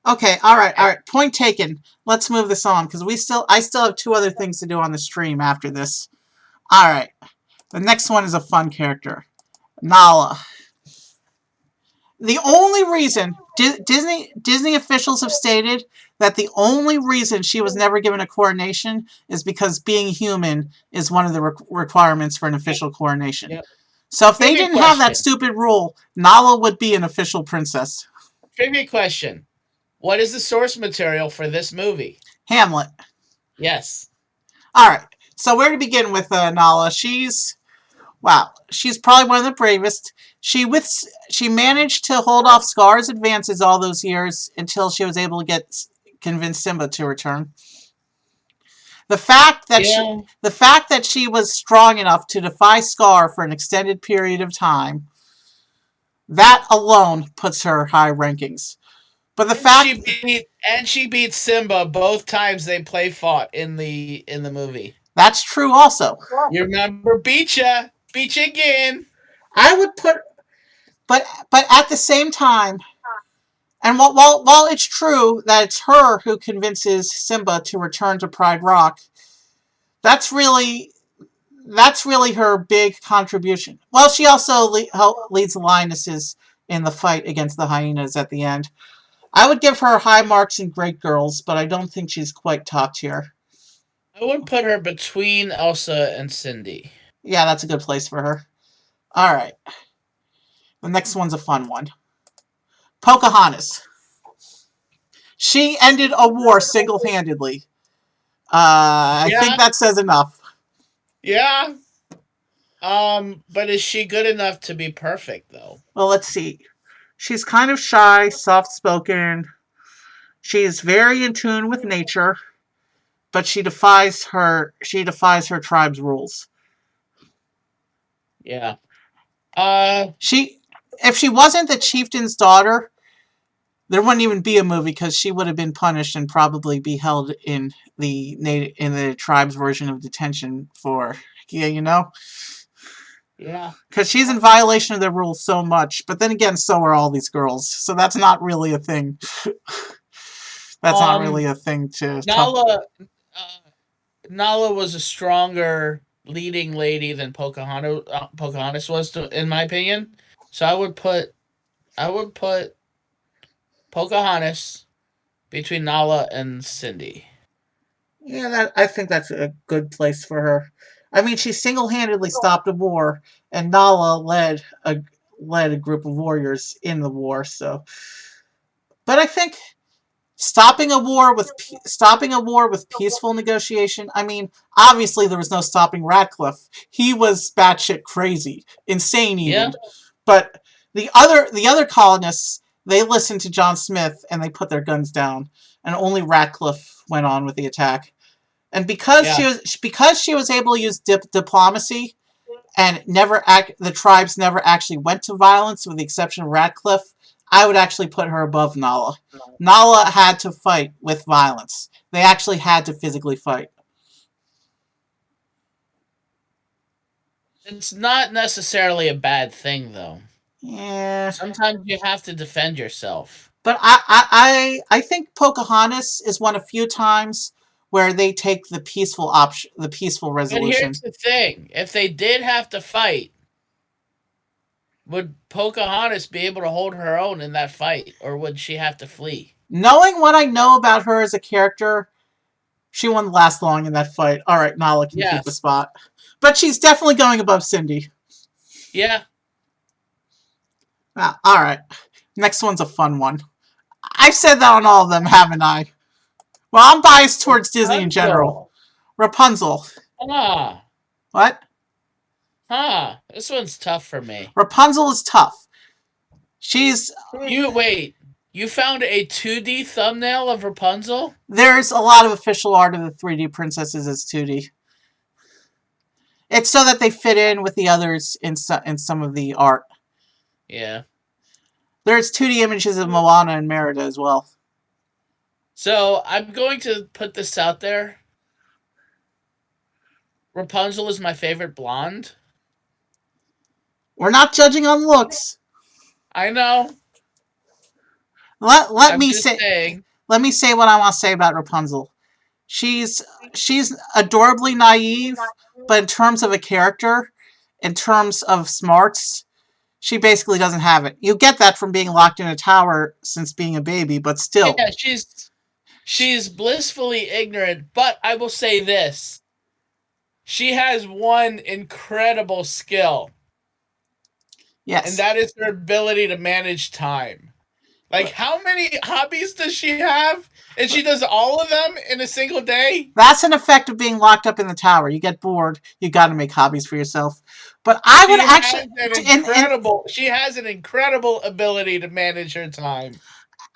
Okay, all right. Point taken. Let's move this on because I still have two other things to do on the stream after this. Alright. The next one is a fun character. Nala. The only reason Disney officials have stated that the only reason she was never given a coronation is because being human is one of the requirements for an official coronation.
Yep.
So if they
Trivia
didn't have that
question.
stupid rule, Nala would be an official princess.
Trivia question. What is the source material for this movie?
Hamlet.
Yes.
Alright, so where to begin with Nala? She's probably one of the bravest. She managed to hold off Scar's advances all those years until she was able to convince Simba to return. The fact that she was strong enough to defy Scar for an extended period of time, that alone puts her high rankings. But the fact
she beat Simba both times they fought in the movie.
That's true also.
You remember beat ya again.
I would put but at the same time, and while it's true that it's her who convinces Simba to return to Pride Rock, that's really her big contribution. Well, she also leads the lionesses in the fight against the hyenas at the end. I would give her high marks in Great Girls, but I don't think she's quite top tier.
I would put her between Elsa and Cindy.
Yeah, that's a good place for her. Alright. The next one's a fun one. Pocahontas. She ended a war single-handedly. I think that says enough.
Yeah. But is she good enough to be perfect, though?
Well, let's see. She's kind of shy, soft-spoken. She is very in tune with nature, but she defies her tribe's rules.
Yeah.
If she wasn't the chieftain's daughter, there wouldn't even be a movie because she would have been punished and probably be held in the tribe's version of detention for,
Yeah.
Because she's in violation of their rules so much, but then again, so are all these girls. So that's not really a thing. That's not really a thing to
Nala was a stronger leading lady than Pocahontas was, in my opinion. So I would put Pocahontas between Nala and Cindy.
Yeah, I think that's a good place for her. I mean, she single-handedly stopped a war, and Nala led a group of warriors in the war. So, but I think stopping a war with peaceful negotiation. I mean, obviously there was no stopping Radcliffe. He was batshit crazy, insane even.
Yeah.
But the other colonists, they listened to John Smith and they put their guns down, and only Radcliffe went on with the attack. And because she was able to use diplomacy, and the tribes never actually went to violence, with the exception of Radcliffe, I would actually put her above Nala. Nala had to fight with violence. They actually had to physically fight.
It's not necessarily a bad thing, though.
Yeah.
Sometimes you have to defend yourself.
But I think Pocahontas is one of few times where they take the peaceful resolution.
But here's the thing: if they did have to fight, would Pocahontas be able to hold her own in that fight, or would she have to flee?
Knowing what I know about her as a character, she wouldn't last long in that fight. All right, Nala can keep the spot. But she's definitely going above Cindy.
Yeah.
All right. Next one's a fun one. I've said that on all of them, haven't I? Well, I'm biased towards Disney in general. Rapunzel.
Ah.
What?
This one's tough for me.
Rapunzel is tough.
You found a 2D thumbnail of Rapunzel?
There's a lot of official art of the 3D princesses as 2D. It's so that they fit in with the others in some of the art.
Yeah.
There's 2D images of Moana and Merida as well.
So, I'm going to put this out there. Rapunzel is my favorite blonde.
We're not judging on looks.
I know.
Let me say what I want to say about Rapunzel. She's adorably naive, but in terms of a character, in terms of smarts, she basically doesn't have it. You get that from being locked in a tower since being a baby, but still.
Yeah, she's blissfully ignorant, but I will say this. She has one incredible skill, and
Yes.
that is her ability to manage time. Like,
But
how many hobbies does she have? And she does all of them in a single day?
that's an effect of being locked up in the tower. You get bored. You got to make hobbies for yourself. But I would actually,
She has an incredible ability to manage her time.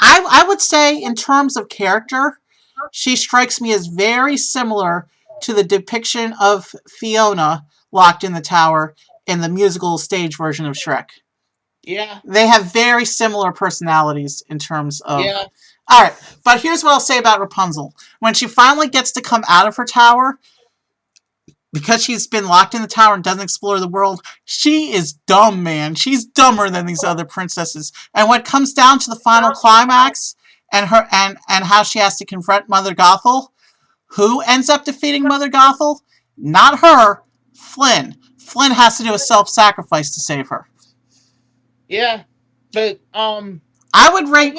I would say in terms of character, she strikes me as very similar to the depiction of Fiona locked in the tower in the musical stage version of Shrek.
Yeah,
They have very similar personalities in terms of.
yeah,
All right, but here's what I'll say about Rapunzel. When she finally gets to come out of her tower, because she's been locked in the tower and doesn't explore the world, she is dumb, man. She's dumber than these other princesses. And when it comes down to the final climax and her and how she has to confront Mother Gothel, who ends up defeating Mother Gothel? Not her, Flynn. Flynn has to do a self-sacrifice to save her.
yeah. But
I would rate.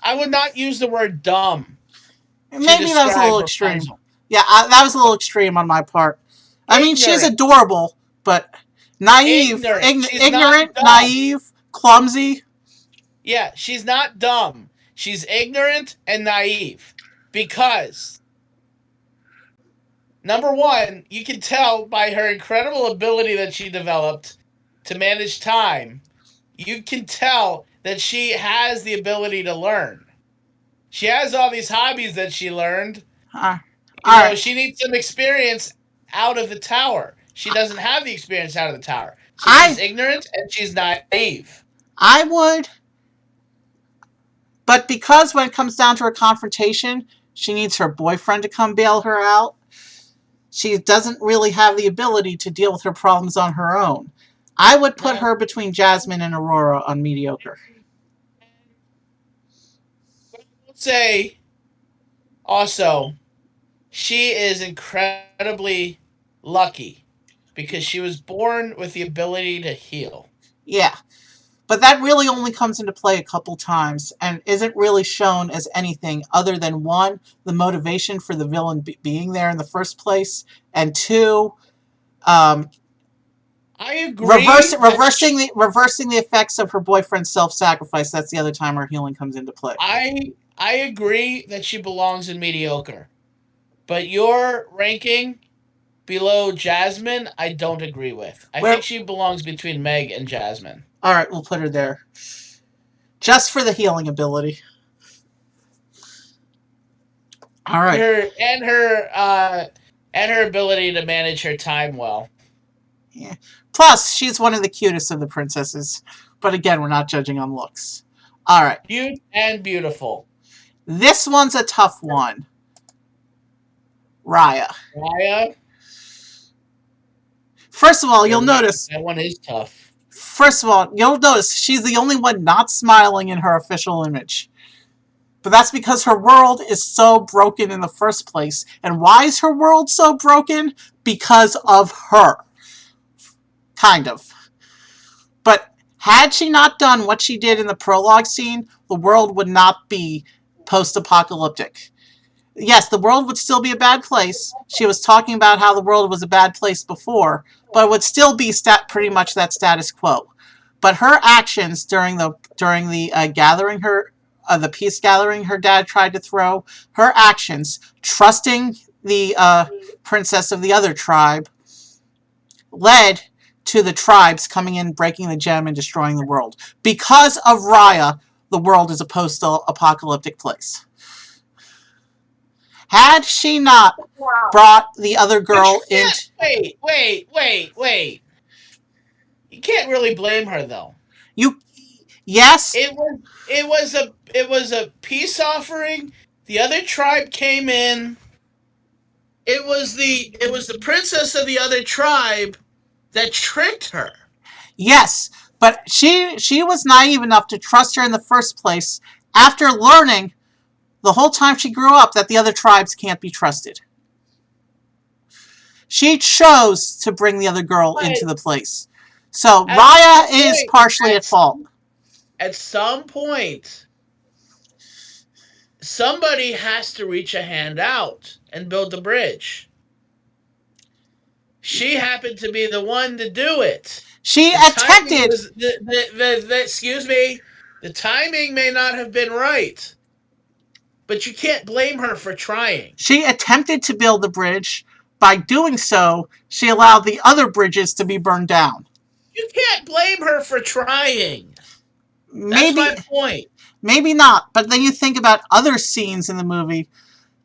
I would not use the word dumb to
Maybe that was a
describe
little extreme.
Rapunzel.
Yeah, that was a little extreme on my part. I mean, she's
Ignorant.
adorable, but naive, ignorant, naive, clumsy.
Yeah, she's not dumb. She's ignorant and naive. Because, number one, you can tell by her incredible ability that she developed to manage time, you can tell that she has the ability to learn. She has all these hobbies that she learned.
All right.
She needs some experience out of the tower. She doesn't have the experience out of the tower. So she's
I
ignorant and she's naive.
I would, but because when it comes down to her confrontation, she needs her boyfriend to come bail her out. She doesn't really have the ability to deal with her problems on her own. I would put her between Jasmine and Aurora on mediocre.
I would say also, she is incredibly lucky because she was born with the ability to heal.
Yeah, but that really only comes into play a couple times and isn't really shown as anything other than one, the motivation for the villain being there in the first place, and two,
I agree.
reversing the effects of her boyfriend's self-sacrifice. That's the other time her healing comes into play.
I agree that she belongs in mediocre, but your ranking below Jasmine, I don't agree with. I think she belongs between Meg and Jasmine.
All right, we'll put her there, just for the healing ability. All right,
and her ability to manage her time well.
Yeah. Plus, she's one of the cutest of the princesses. But again, we're not judging on looks. All right.
Cute and beautiful.
This one's a tough one. Raya.
Raya?
First of all, you'll notice...
That one is tough.
First of all, you'll notice she's the only one not smiling in her official image. But that's because her world is so broken in the first place. And why is her world so broken? Because of her. Kind of. But had she not done what she did in the prologue scene, the world would not be post-apocalyptic. Yes, the world would still be a bad place. She was talking about how the world was a bad place before, but it would still be pretty much that status quo. But her actions during the gathering the peace gathering her dad tried to throw, her actions, trusting the princess of the other tribe, led to the tribes coming in, breaking the gem, and destroying the world. Because of Raya, the world is a post-apocalyptic place. Had she not brought the other girl in...
Wait. You can't really blame her, though.
Yes?
It was a peace offering. The other tribe came in. It was the princess of the other tribe that tricked her.
Yes, but she was naive enough to trust her in the first place after learning the whole time she grew up that the other tribes can't be trusted. She chose to bring the other girl
But
into the place. So
at
Raya
some
is
point,
partially at fault.
at some point, somebody has to reach a hand out and build the bridge. She happened to be the one to do it.
She
The timing
attempted.
was excuse me. The timing may not have been right, but you can't blame her for trying.
She attempted to build the bridge. By doing so, she allowed the other bridges to be burned down.
You can't blame her for trying. That's
Maybe,
my point.
maybe not. But then you think about other scenes in the movie.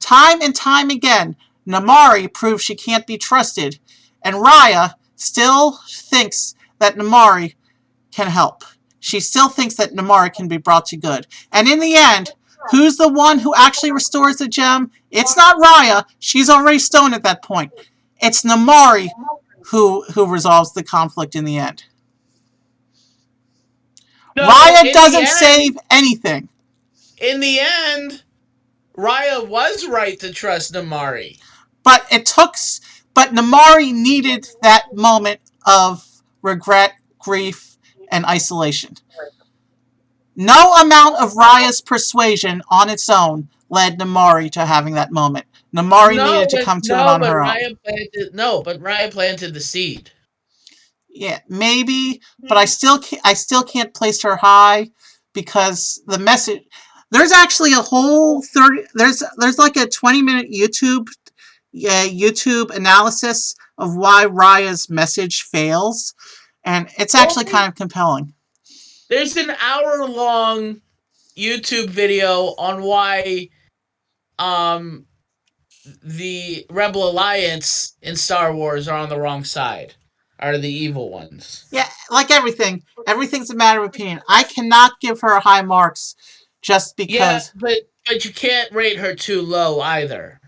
Time and time again, Namaari proves she can't be trusted, and Raya still thinks that Namaari can help. She still thinks that Namaari can be brought to good. And in the end, who's the one who actually restores the gem? It's not Raya. She's already stoned at that point. It's Namaari who resolves the conflict in the end.
No,
Raya doesn't save anything.
In the end, Raya was right to trust Namaari.
But Namaari needed that moment of regret, grief, and isolation. No amount of Raya's persuasion on its own led Namaari to having that moment. Namaari needed to come to it on her own.
But Raya planted the seed.
Yeah, maybe, but I still can't place her high because the message. There's actually a whole 30. There's like a 20-minute YouTube analysis of why Raya's message fails, and it's actually kind of compelling.
There's an hour-long YouTube video on why the Rebel Alliance in Star Wars are on the wrong side, are the evil ones.
Yeah, like everything. Everything's a matter of opinion. I cannot give her high marks just because...
Yeah, but you can't rate her too low either.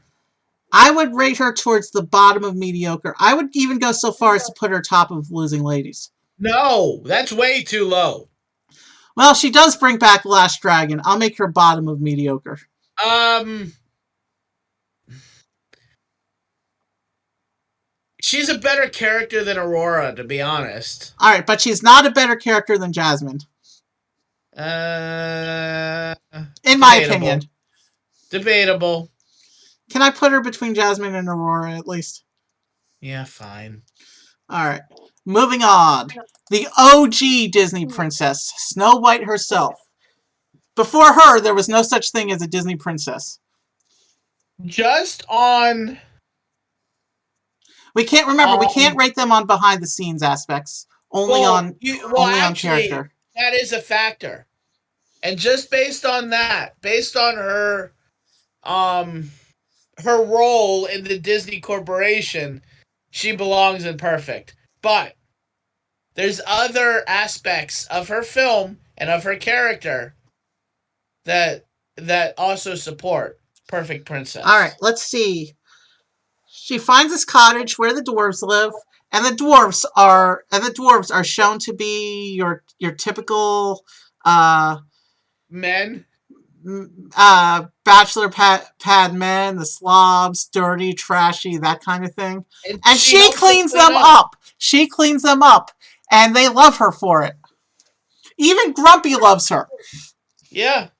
I would rate her towards the bottom of mediocre. I would even go so far as to put her top of Losing Ladies.
No, that's way too low.
Well, she does bring back Last Dragon. I'll make her bottom of mediocre.
She's a better character than Aurora, to be honest.
Alright, but she's not a better character than Jasmine. In my opinion.
Debatable.
Can I put her between Jasmine and Aurora, at least?
Yeah, fine.
Alright. Moving on. The OG Disney princess, Snow White herself. Before her, there was no such thing as a Disney princess.
Just on...
We can't rate them on behind-the-scenes aspects. Only on character.
That is a factor. And just based on that, based on her role in the Disney Corporation, she belongs in Perfect. But there's other aspects of her film and of her character that also support Perfect Princess.
All right, let's see. She finds this cottage where the dwarves live, and the dwarves are shown to be your typical
men,
bachelor pad men, the slobs, dirty, trashy, that kind of thing. And she cleans them up. She cleans them up, and they love her for it. Even Grumpy loves her.
Yeah.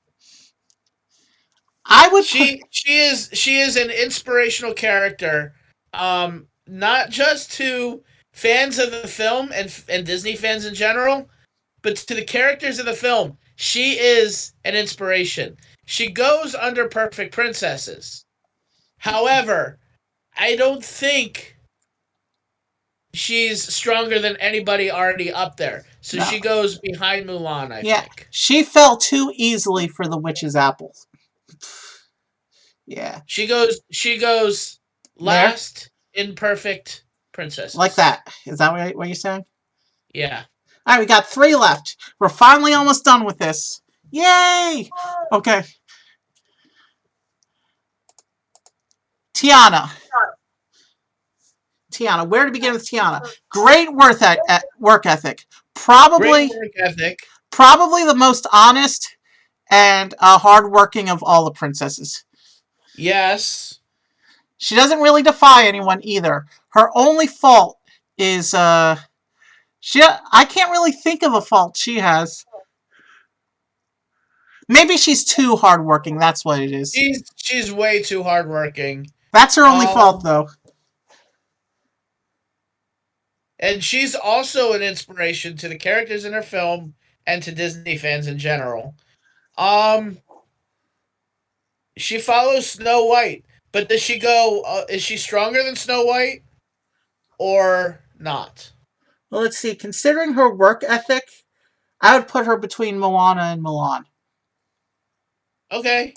She is an inspirational character, not just to fans of the film and Disney fans in general, but to the characters of the film. She is an inspiration. She goes under Perfect Princesses. However, I don't think she's stronger than anybody already up there. So no. She goes behind Mulan, I think.
She fell too easily for the witch's apple. Yeah.
She goes last in Perfect Princesses.
Like that. Is that what you're saying?
Yeah.
All right, we got 3 left. We're finally almost done with this. Yay! Okay. Tiana, where to begin with Tiana? Great work ethic. Probably the most honest and hardworking of all the princesses.
Yes.
She doesn't really defy anyone either. Her only fault is I can't really think of a fault she has. Maybe she's too hardworking. That's what it is.
She's way too hardworking.
That's her only fault,
Um,
though.
and she's also an inspiration to the characters in her film and to Disney fans in general. Um, she follows Snow White, but does she go? Is she stronger than Snow White or not?
Well, let's see. Considering her work ethic, I would put her between Moana and Mulan.
Okay.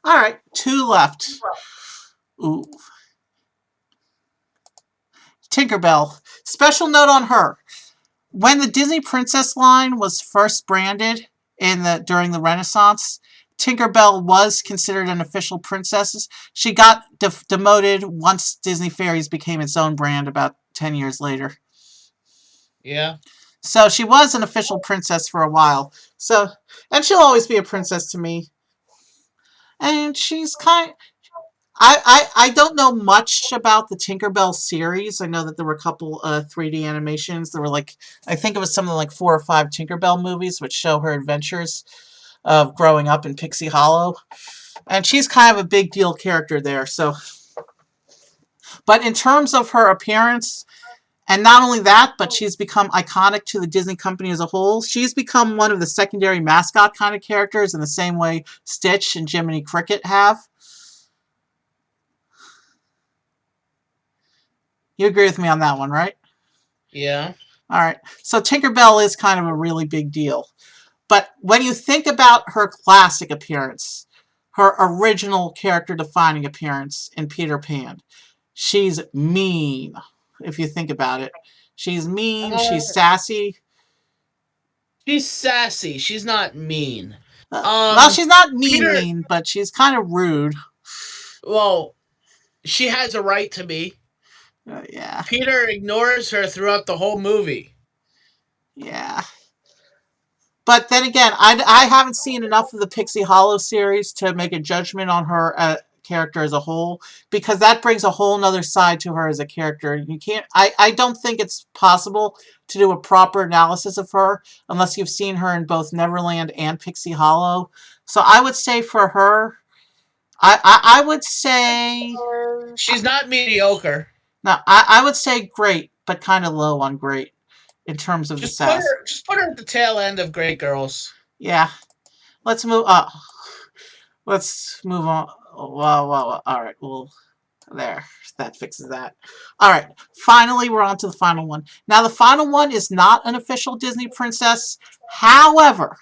All right, two left. Ooh. Tinkerbell. Special note on her. When the Disney Princess line was first branded during the Renaissance, Tinkerbell was considered an official princess. She got demoted once Disney Fairies became its own brand about 10 years later.
Yeah.
So she was an official princess for a while. So, and she'll always be a princess to me. And she's I don't know much about the Tinkerbell series. I know that there were a couple 3D animations. There were I think it was something like 4 or 5 Tinkerbell movies which show her adventures of growing up in Pixie Hollow. And she's kind of a big deal character there. So, but in terms of her appearance, and not only that, but she's become iconic to the Disney company as a whole. She's become one of the secondary mascot kind of characters in the same way Stitch and Jiminy Cricket have. You agree with me on that one, right?
Yeah.
All right. So Tinkerbell is kind of a really big deal. But when you think about her classic appearance, her original character-defining appearance in Peter Pan, she's mean, if you think about it. She's mean, she's sassy.
She's sassy. She's not mean.
Well, she's not
Peter.
mean, but she's kind of rude.
Well, she has a right to be.
Yeah.
Peter ignores her throughout the whole movie.
Yeah. But then again, I haven't seen enough of the Pixie Hollow series to make a judgment on her character as a whole, because that brings a whole nother side to her as a character. You can't. I don't think it's possible to do a proper analysis of her unless you've seen her in both Neverland and Pixie Hollow. So I would say for her, I would say
She's not mediocre.
no. I would say great, but kind of low on great in terms of the sass.
Just put her at the tail end of Great Girls.
Yeah. Let's move up. Let's move on. Wow. All right. Well, there. That fixes that. All right. Finally, we're on to the final one. Now, the final one is not an official Disney princess. However,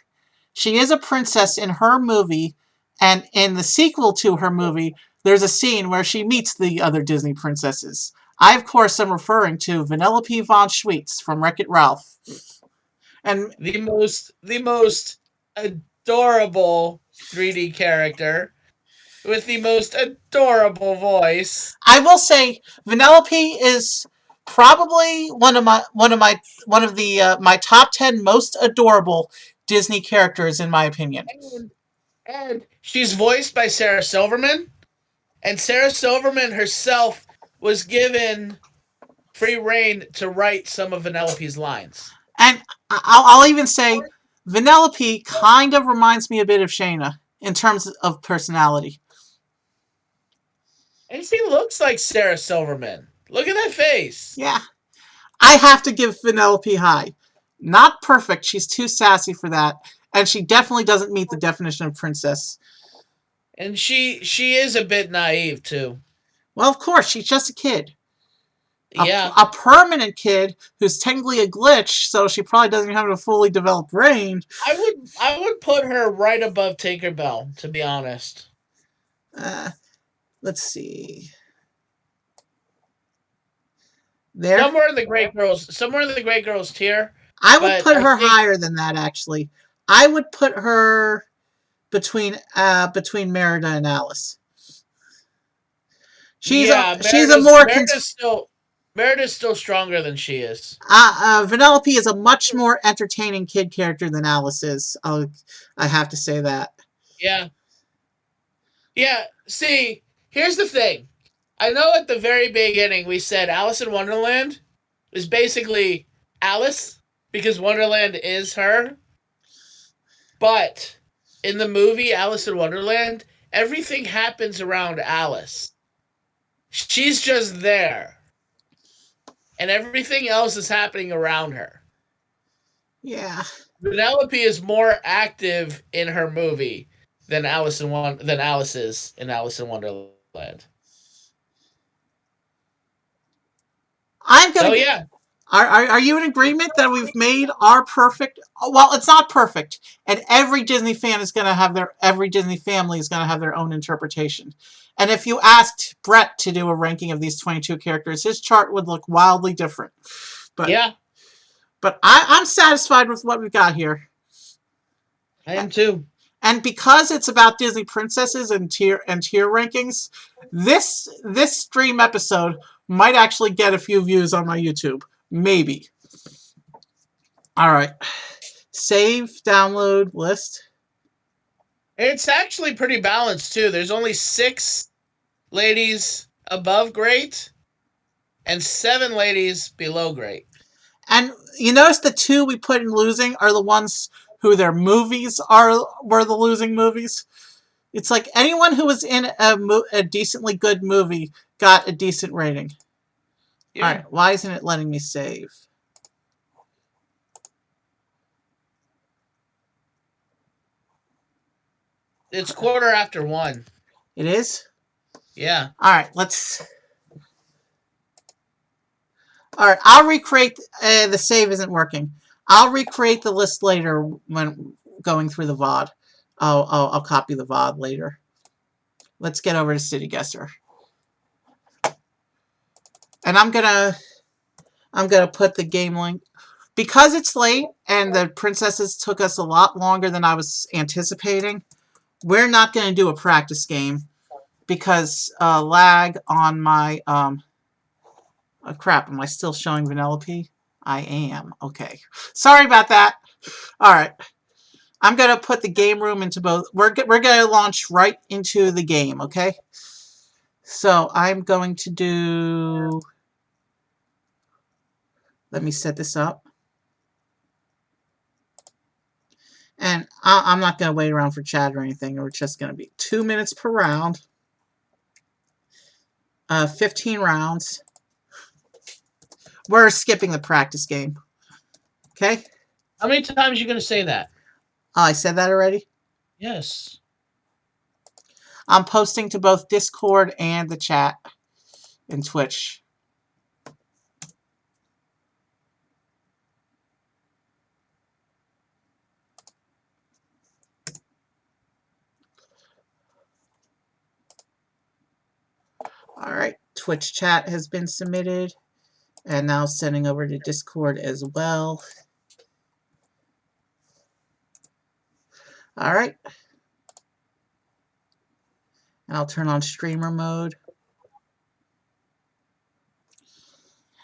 she is a princess in her movie, and in the sequel to her movie, there's a scene where she meets the other Disney princesses. I, of course, am referring to Vanellope Von Schweetz from Wreck-It Ralph. And
the most adorable 3D character with the most adorable voice.
I will say Vanellope is probably one of my top 10 most adorable Disney characters in my opinion.
And she's voiced by Sarah Silverman, and Sarah Silverman herself was given free reign to write some of Vanellope's lines.
And I'll even say Vanellope kind of reminds me a bit of Shayna in terms of personality.
And she looks like Sarah Silverman. Look at that face.
Yeah. I have to give Vanellope high. Not perfect. She's too sassy for that. And she definitely doesn't meet the definition of princess.
And she is a bit naive, too.
Well, of course. She's just a kid.
Yeah.
A permanent kid who's technically a glitch, so she probably doesn't even have a fully developed brain.
I would put her right above Tinkerbell, to be honest.
Let's see. There.
Somewhere in the Great Girls tier.
I would put her higher than that, actually. I would put her between Merida and Alice. She's a more
Merida's still Merida's still stronger than she is.
Vanellope is a much more entertaining kid character than Alice is. I have to say that.
Yeah. Yeah. See, here's the thing. I know at the very beginning we said Alice in Wonderland is basically Alice because Wonderland is her. But in the movie Alice in Wonderland, everything happens around Alice. She's just there. And everything else is happening around her.
Yeah.
Vanellope is more active in her movie than Alice is in Alice in Wonderland.
I'm
So
gonna get.
yeah,
Are you in agreement that we've made our perfect? Well, it's not perfect, and every Disney fan is going to have every Disney family is going to have their own interpretation. And if you asked Brett to do a ranking of these 22 characters, his chart would look wildly different. But
yeah,
I'm satisfied with what we've got here.
I am too.
And because it's about Disney princesses and tier rankings, this stream episode might actually get a few views on my YouTube. Maybe. All right. Save, download, list.
It's actually pretty balanced too. There's only 6 ladies above great and 7 ladies below great.
And you notice the 2 we put in losing are the ones who their movies were the losing movies. It's like anyone who was in a decently good movie got a decent rating.
Yeah.
All right, why isn't it letting me save?
It's 1:15.
It is?
Yeah.
All right, let's. All right, I'll recreate. The save isn't working. I'll recreate the list later when going through the VOD. I'll copy the VOD later. Let's get over to City Guesser. And I'm gonna put the game link. Because it's late and the princesses took us a lot longer than I was anticipating, we're not going to do a practice game because lag on my crap. Am I still showing Vanellope? I am. Okay. Sorry about that. All right. I'm going to put the game room into both. We're going to launch right into the game, okay? So I'm going to do. Let me set this up. And I'm not going to wait around for chat or anything. We're just going to be 2 minutes per round. 15 rounds. We're skipping the practice game. Okay?
How many times are you going to say that?
Oh, I said that already?
Yes.
I'm posting to both Discord and the chat and Twitch. All right. Twitch chat has been submitted. And now sending over to Discord as well. All right. And I'll turn on streamer mode.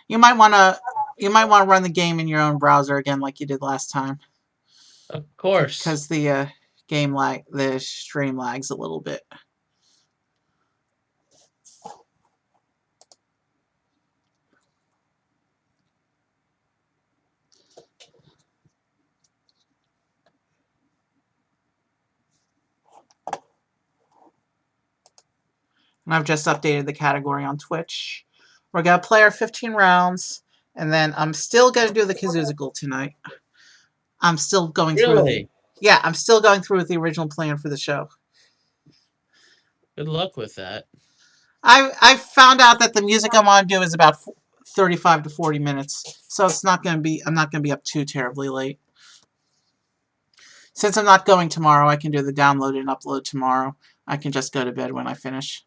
You might want to run the game in your own browser again like you did last time.
Of course.
Because the the stream lags a little bit. And I've just updated the category on Twitch. We're going to play our 15 rounds, and then I'm still going to do the Kazoozical tonight. I'm still going through.
Really?
Yeah, I'm still going through with the original plan for the show.
Good luck with that.
I found out that the music I want to do is about 35 to 40 minutes, so it's not going to be. I'm not going to be up too terribly late. Since I'm not going tomorrow, I can do the download and upload tomorrow. I can just go to bed when I finish.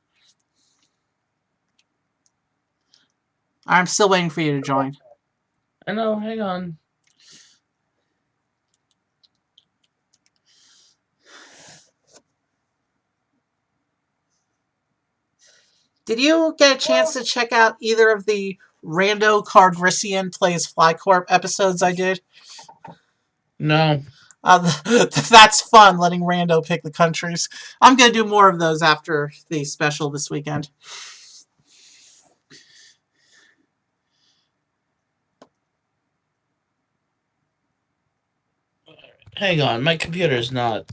I'm still waiting for you to join.
I know. Hang on.
Did you get a chance to check out either of the Rando Cardrician Plays Flycorp episodes I did?
No.
That's fun, letting Rando pick the countries. I'm going to do more of those after the special this weekend.
Hang on, my computer's not.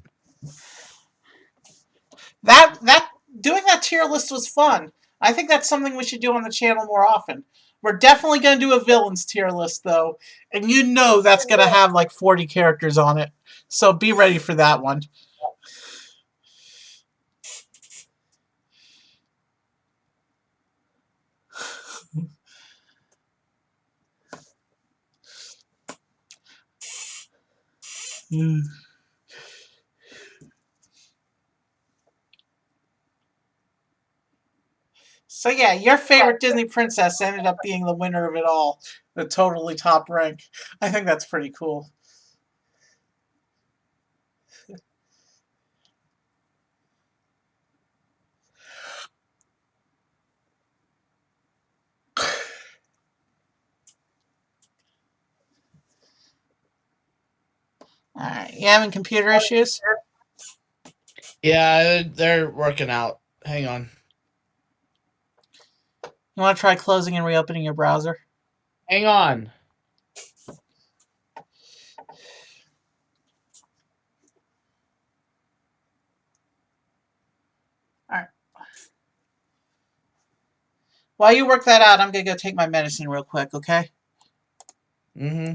That doing that tier list was fun. I think that's something we should do on the channel more often. We're definitely going to do a villains tier list, though. And you know that's going to have like 40 characters on it. So be ready for that one. So yeah, your favorite Disney princess ended up being the winner of it all. The totally top rank. I think that's pretty cool. Alright, you having computer issues?
Yeah, they're working out. Hang on.
You want to try closing and reopening your browser?
Hang on.
Alright. While you work that out, I'm going to go take my medicine real quick, okay?
Mm-hmm.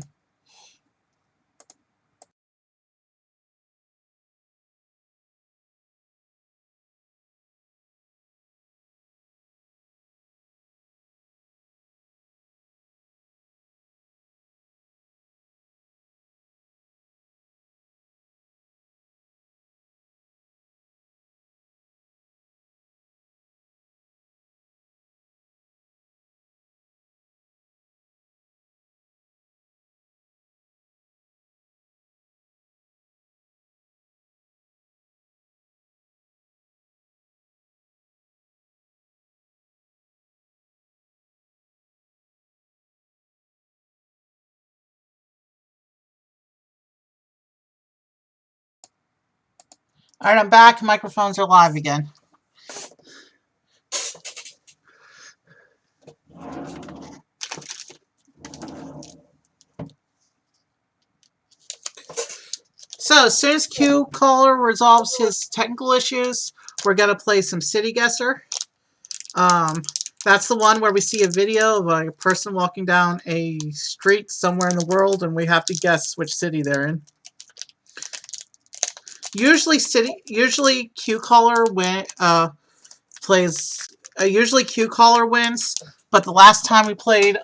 Alright, I'm back. Microphones are live again. So, as soon as Q Caller resolves his technical issues, we're going to play some City Guesser. That's the one where we see a video of a person walking down a street somewhere in the world, and we have to guess which city they're in. Usually Q Caller usually Q Caller wins, but the last time we played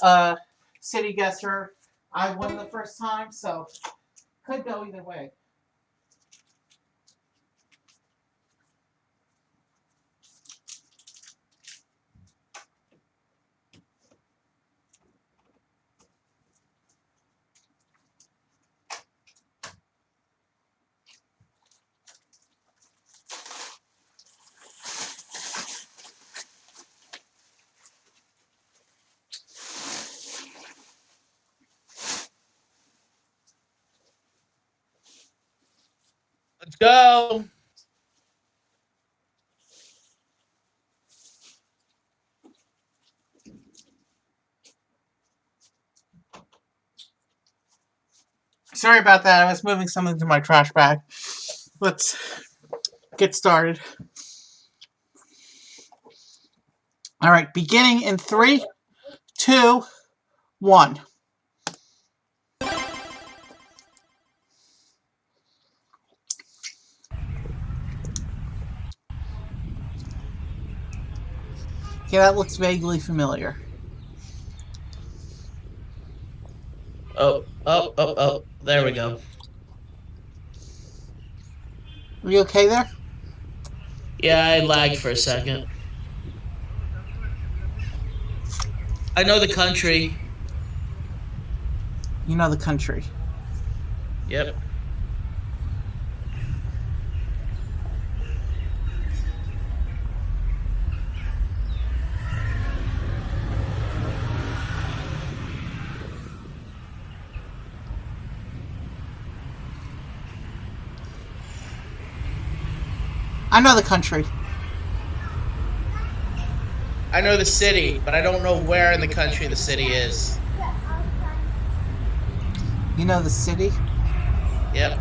City Guesser, I won the first time, so could go either way.
Let's go.
Sorry about that. I was moving something to my trash bag. Let's get started. All right, beginning in 3, 2, 1. Okay, that looks vaguely familiar.
Oh. There we go.
Are you okay there?
Yeah, I lagged for a second. I know the country.
You know the country.
Yep.
I know the country.
I know the city, but I don't know where in the country the city is.
You know the city?
Yep.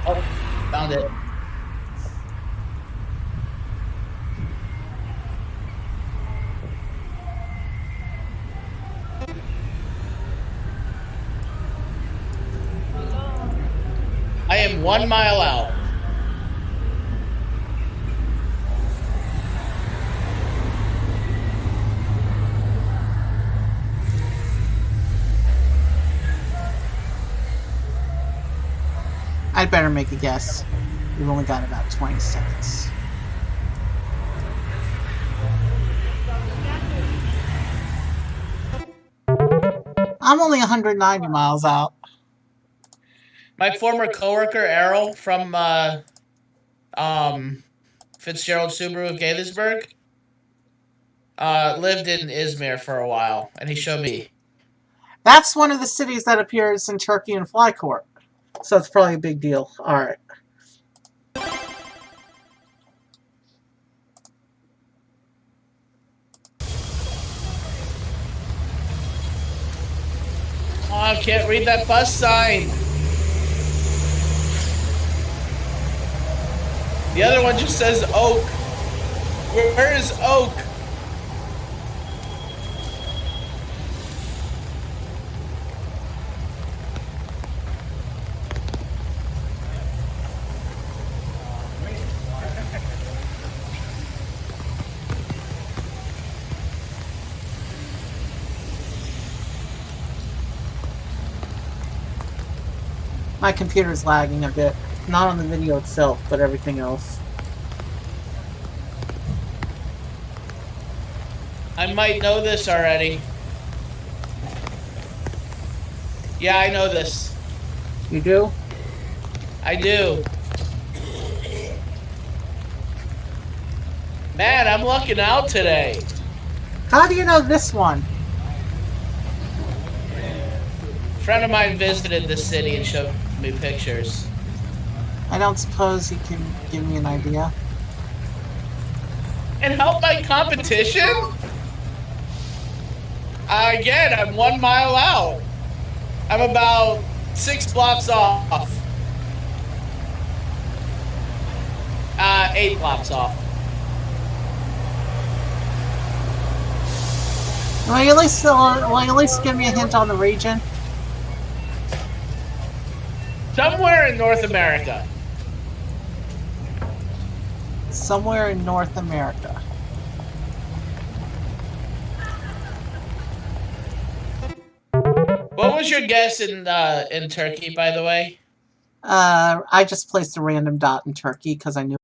Oh, found it. I am 1 mile out.
I'd better make a guess. We've only got about 20 seconds. I'm only 190 miles out.
My former coworker Errol from Fitzgerald Subaru of Gaithersburg lived in Izmir for a while, and he showed me.
That's one of the cities that appears in Turkey and Fly Court. So it's probably a big deal. Alright.
Oh, I can't read that bus sign. The other one just says Oak. Where is Oak?
My computer's lagging a bit. Not on the video itself, but everything else.
I might know this already. Yeah, I know this.
You do?
I do. Man, I'm lucking out today.
How do you know this one?
A friend of mine visited this city and showed me pictures.
I don't suppose you can give me an idea.
And help my competition? Again, I'm 1 mile out. I'm about 6 blocks off. 8 blocks off.
Will you at least give me a hint on the region?
Somewhere in North America.
Somewhere in North America.
What was your guess in Turkey, by the way?
I just placed a random dot in Turkey because I knew